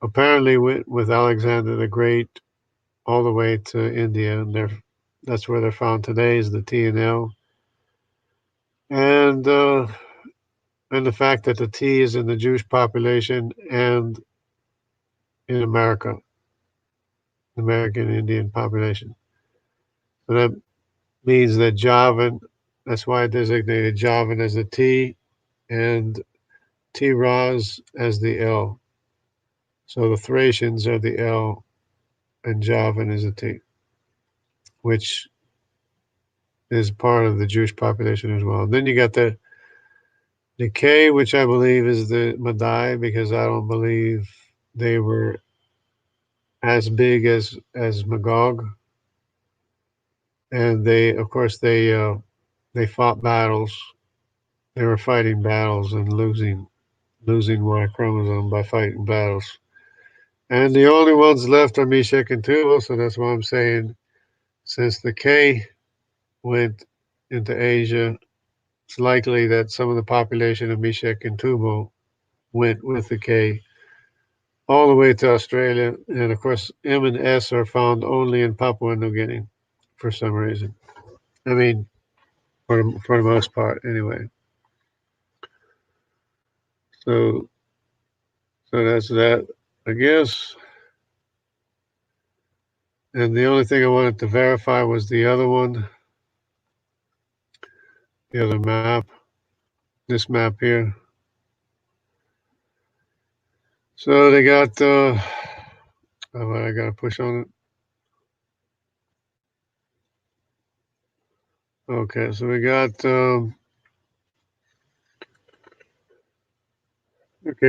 apparently went with Alexander the Great all the way to India, and that's where they're found today, is the T and L. And the fact that the T is in the Jewish population and in America, the American Indian population. So that means that Javan, that's why I designated Javan as the T and Tiras as the L. So the Thracians are the L and Javan is a T, which is part of the Jewish population as well. And then you got the K, which I believe is the Madai, because I don't believe they were as big as Magog. And of course, they fought battles. They were fighting battles and losing Y chromosome by fighting battles. And the only ones left are Meshach and Tubal, so that's why I'm saying, since the K went into Asia, it's likely that some of the population of Meshach and Tubal went with the K all the way to Australia. And of course, M and S are found only in Papua New Guinea for some reason. I mean, for the most part, anyway. So that's that, I guess. And the only thing I wanted to verify was the other one, the other map, this map here. So they got, I got to push on it. Okay, so we got, okay,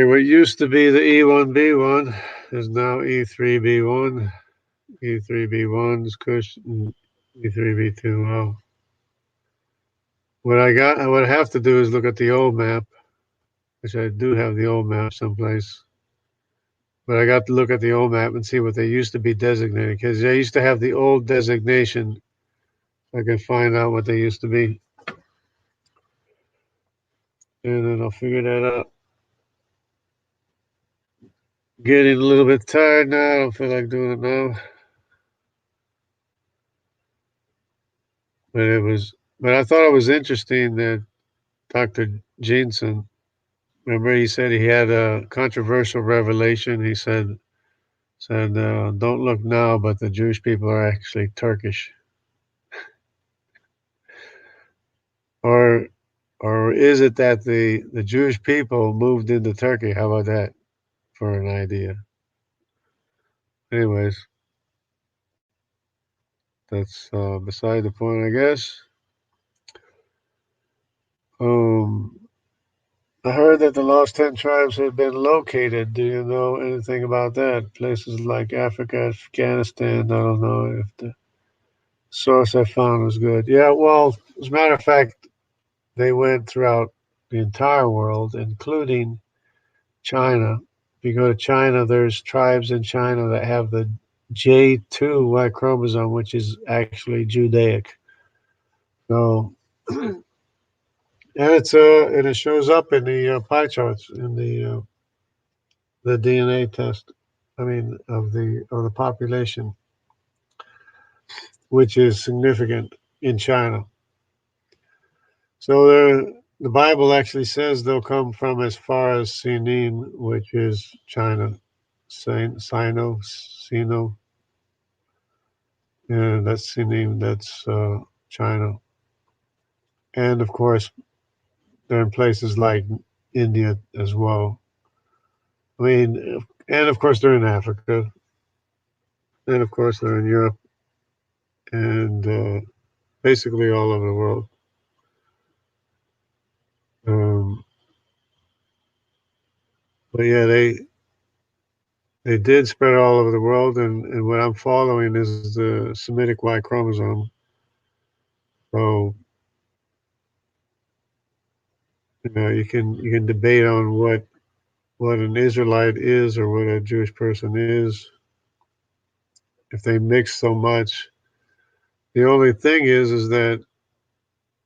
what used to be the E1B1 is now E3B1. E3B1 is Cush, and E3B2. Well, what I have to do is look at the old map, which I do have the old map someplace. But I got to look at the old map and see what they used to be designated, because they used to have the old designation. I can find out what they used to be. And then I'll figure that out. Getting a little bit tired now. I don't feel like doing it now. But I thought it was interesting that Dr. Jensen, remember he said he had a controversial revelation. He said, don't look now, but the Jewish people are actually Turkish. Or is it that the Jewish people moved into Turkey? How about that for an idea? Anyways, that's beside the point, I guess. I heard that the lost 10 tribes had been located. Do you know anything about that? Places like Africa, Afghanistan. I don't know if the source I found was good. Yeah, well, as a matter of fact, they went throughout the entire world, including China. If you go to China, there's tribes in China that have the J2 Y chromosome, which is actually Judaic. So, and it shows up in the pie charts in the DNA test. I mean, of the population, which is significant. in China. So the Bible actually says they'll come from as far as Sinin, which is China, Sino, and that's Sinin, that's China. And of course, they're in places like India as well. I mean, and of course, they're in Africa, and of course, they're in Europe, and basically all over the world. Um, but yeah, they did spread all over the world, and what I'm following is the Semitic Y chromosome. So you can debate on what an Israelite is or what a Jewish person is if they mix so much. The only thing is that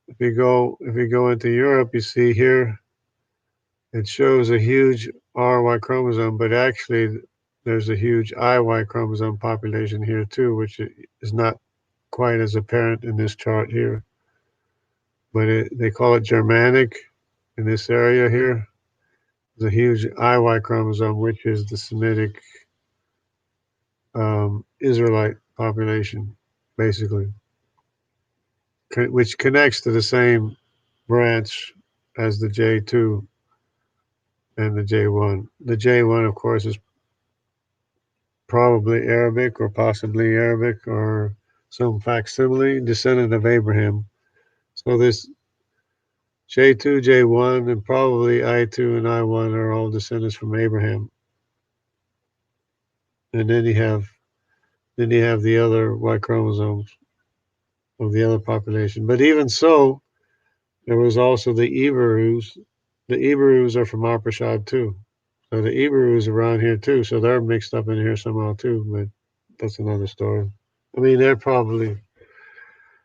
if you go into Europe, you see here it shows a huge RY chromosome, but actually there's a huge IY chromosome population here too, which is not quite as apparent in this chart here. But they call it Germanic in this area here. There's a huge IY chromosome, which is the Semitic Israelite population, basically, which connects to the same branch as the J2 and the J1. The J1, of course, is probably Arabic or possibly Arabic or some facsimile, descendant of Abraham. So this J2, J1, and probably I2 and I1 are all descendants from Abraham. And then you have the other Y chromosomes of the other population. But even so, there was also the Iberus. The Iberus are from Arphaxad too. So the Iberus around here too. So they're mixed up in here somehow too, but that's another story. I mean, they're probably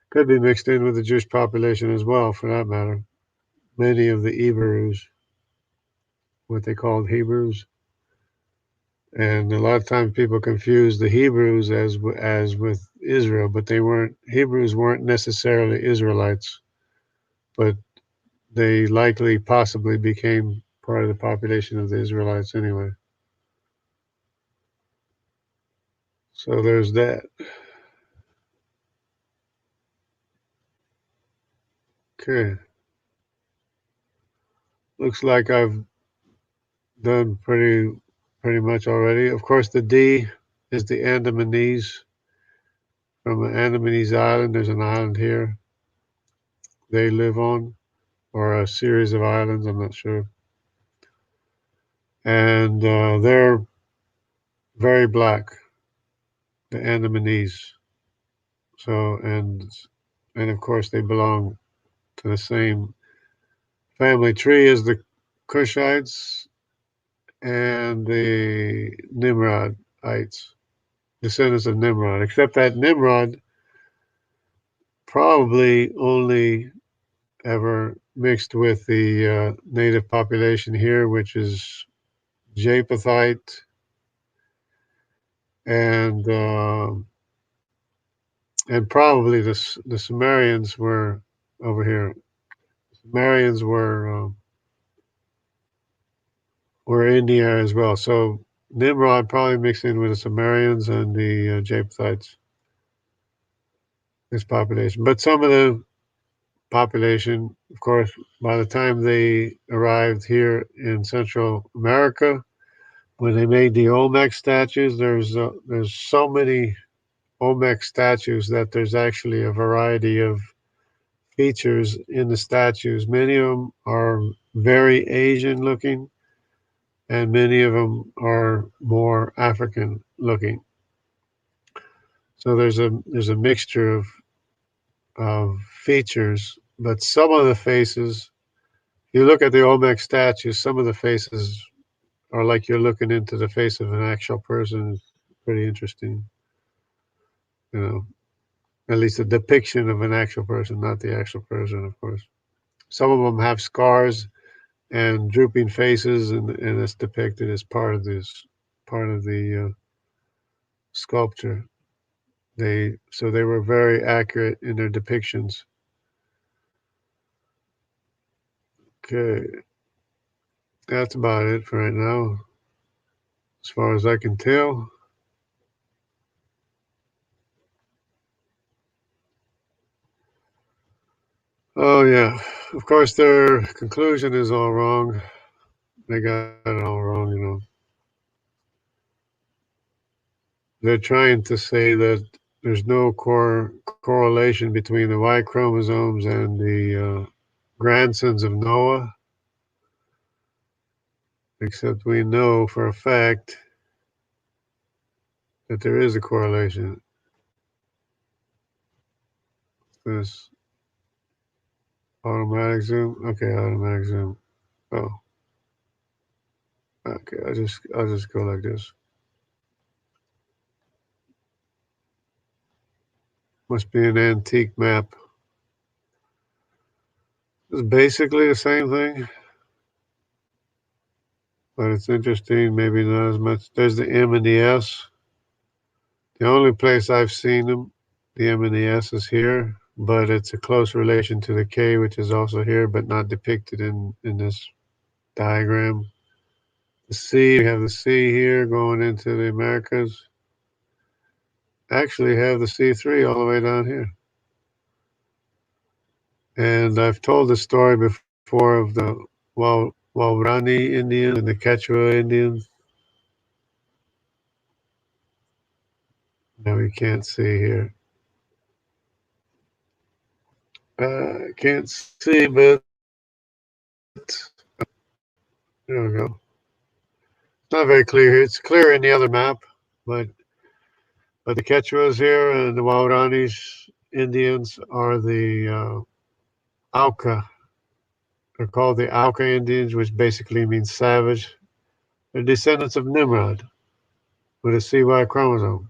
could be mixed in with the Jewish population as well, for that matter. Many of the Iberus, what they called Hebrews, and a lot of times people confuse the Hebrews as with Israel, but they weren't. Hebrews weren't necessarily Israelites, but they likely possibly became part of the population of the Israelites anyway. So there's that. Okay. Looks like I've done pretty much already. Of course, the D is the Andamanese. From an Andamanese island, there's an island here they live on, or a series of islands, I'm not sure. And they're very black, the Andamanese. So, and of course, they belong to the same family tree as the Cushites and the Nimrodites, descendants of Nimrod, except that Nimrod probably only ever mixed with the native population here, which is Japhethite and probably the Sumerians were over here. Sumerians were in the area as well. So Nimrod probably mixed in with the Sumerians and the Japhethites, this population. But some of the population, of course, by the time they arrived here in Central America, when they made the Olmec statues, there's so many Olmec statues that there's actually a variety of features in the statues. Many of them are very Asian looking, and many of them are more African looking. So there's a mixture of features, but some of the faces, if you look at the Olmec statues, some of the faces are like you're looking into the face of an actual person. It's pretty interesting, you know. At least a depiction of an actual person, not the actual person, of course. Some of them have scars and drooping faces, and it's depicted as part of the sculpture. So they were very accurate in their depictions. Okay, that's about it for right now, as far as I can tell. Oh yeah, of course their conclusion is all wrong. They got it all wrong, you know. They're trying to say that there's no correlation between the Y chromosomes and the grandsons of Noah, except we know for a fact that there is a correlation. This automatic zoom. Okay, automatic zoom. Oh, okay. I'll just go like this. Must be an antique map. It's basically the same thing, but it's interesting. Maybe not as much. There's the M and the S. The only place I've seen them, the M and the S, is here, but it's a close relation to the K, which is also here, but not depicted in this diagram. The C, we have the C here going into the Americas. Actually have the C3 all the way down here. And I've told the story before of the Waorani Indians and the Quechua Indians. Now we can't see here. Can't see, but there we go. It's not very clear. It's clear in the other map, but the Quechuas here and the Waoranis Indians are the Auca. They're called the Auca Indians, which basically means savage. They're descendants of Nimrod with a CY chromosome.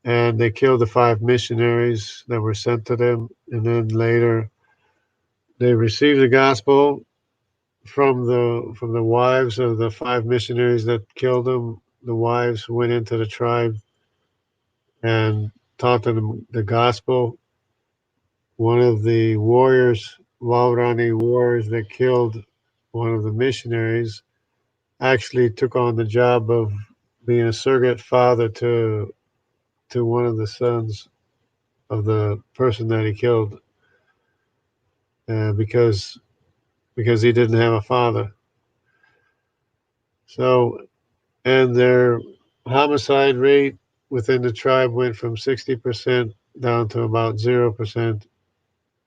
And they killed the 5 missionaries that were sent to them. And then later they received the gospel from the wives of the 5 missionaries that killed them. The wives went into the tribe and taught them the gospel. One of the warriors, Waorani warriors that killed one of the missionaries, actually took on the job of being a surrogate father to one of the sons of the person that he killed, because he didn't have a father. So, and their homicide rate within the tribe went from 60% down to about 0%,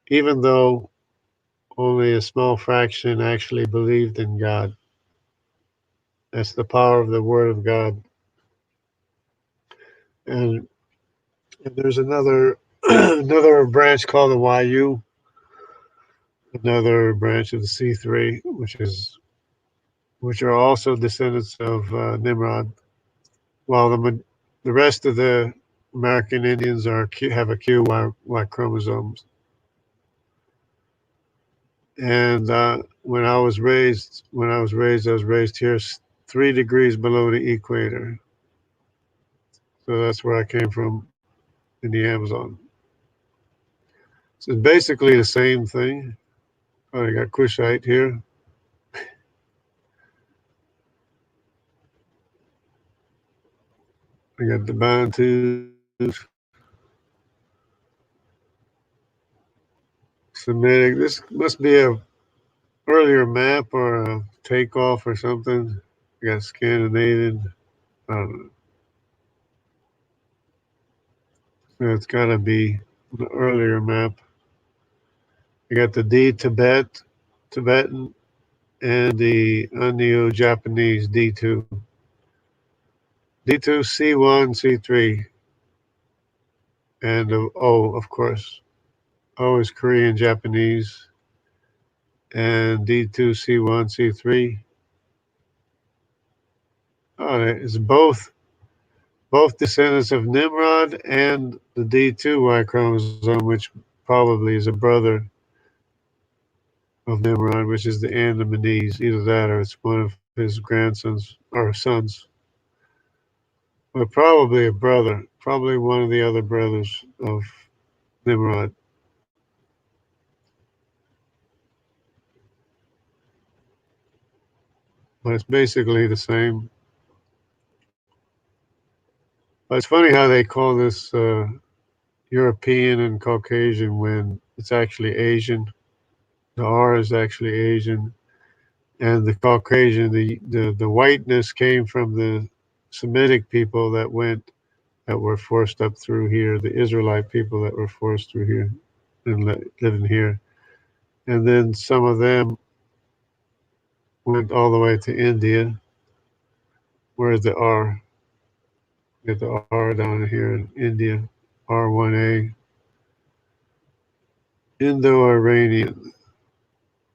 even though only a small fraction actually believed in God. That's the power of the Word of God. And there's another another branch called the YU, another branch of the C3, which are also descendants of Nimrod. While the rest of the American Indians have a Y chromosomes. And when I was raised, I was raised here 3 degrees below the equator. So that's where I came from in the Amazon. So it's basically the same thing. Oh, I got Cushite here. I got the Bantus, Semitic. This must be a earlier map or a takeoff or something. I got Scandinavian. I don't know. It's got to be the earlier map. I got the Tibetan, and the Neo-Japanese D2. D2, C1, C3, and O, of course. O is Korean Japanese, and D2, C1, C3. Oh, it's both descendants of Nimrod and the D2 Y chromosome, which probably is a brother of Nimrod, which is the Andamanese. Either that or it's one of his grandsons or sons. But probably a brother probably one of the other brothers of Nimrod. But it's basically the same. But it's funny how they call this European and Caucasian when it's actually Asian. The R is actually Asian. And the Caucasian, the whiteness came from the Semitic people that were forced up through here, the Israelite people that were forced through here and living here. And then some of them went all the way to India. Where's the R? Get the R down here in India, R1A. Indo-Iranian.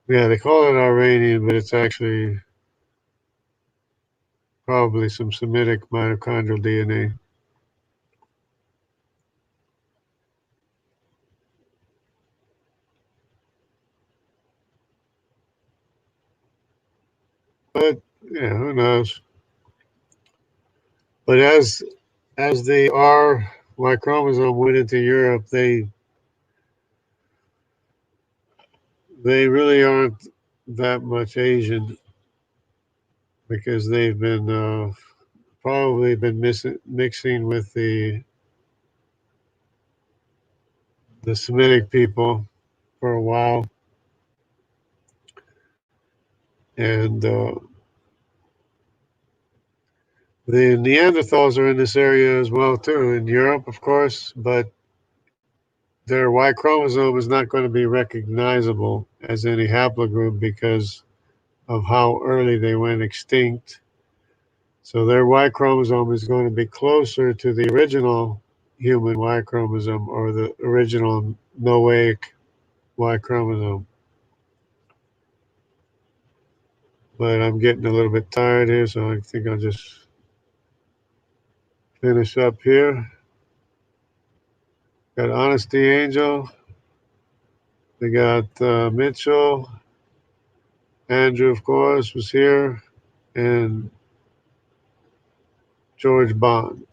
Yeah, they call it Iranian, but it's actually probably some Semitic mitochondrial DNA. But yeah, who knows? But as the Y chromosome went into Europe, they really aren't that much Asian because they've been probably been mixing with the Semitic people for a while, and the Neanderthals are in this area as well too, in Europe, of course, but their Y chromosome is not going to be recognizable as any haplogroup because of how early they went extinct. So their Y chromosome is going to be closer to the original human Y chromosome or the original Noahic Y chromosome. But I'm getting a little bit tired here, so I think I'll just finish up here. Got Honesty Angel. We got Mitchell. Andrew, of course, was here. And George Bond.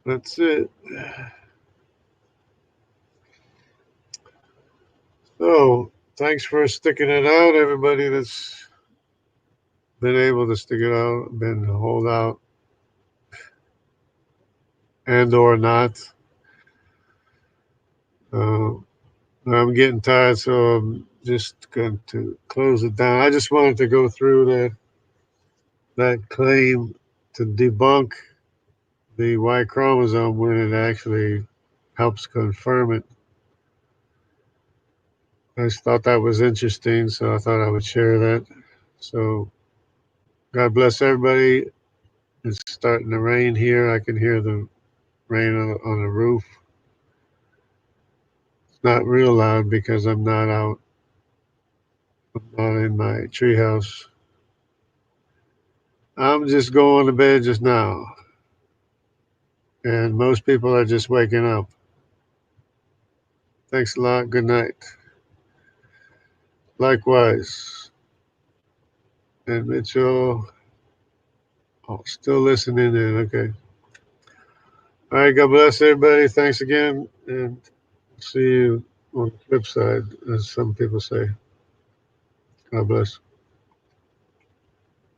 That's it. So, thanks for sticking it out, everybody that's been able to stick it out, been hold out, and or not. I'm getting tired, so I'm just going to close it down. I just wanted to go through that claim to debunk the Y chromosome when it actually helps confirm it. I just thought that was interesting, so I thought I would share that. So, God bless everybody. It's starting to rain here. I can hear the rain on the roof. It's not real loud because I'm not out. I'm not in my treehouse. I'm just going to bed just now. And most people are just waking up. Thanks a lot. Good night. Likewise. And Mitchell, oh, still listening in. Okay. All right. God bless everybody. Thanks again. And see you on the flip side, as some people say. God bless.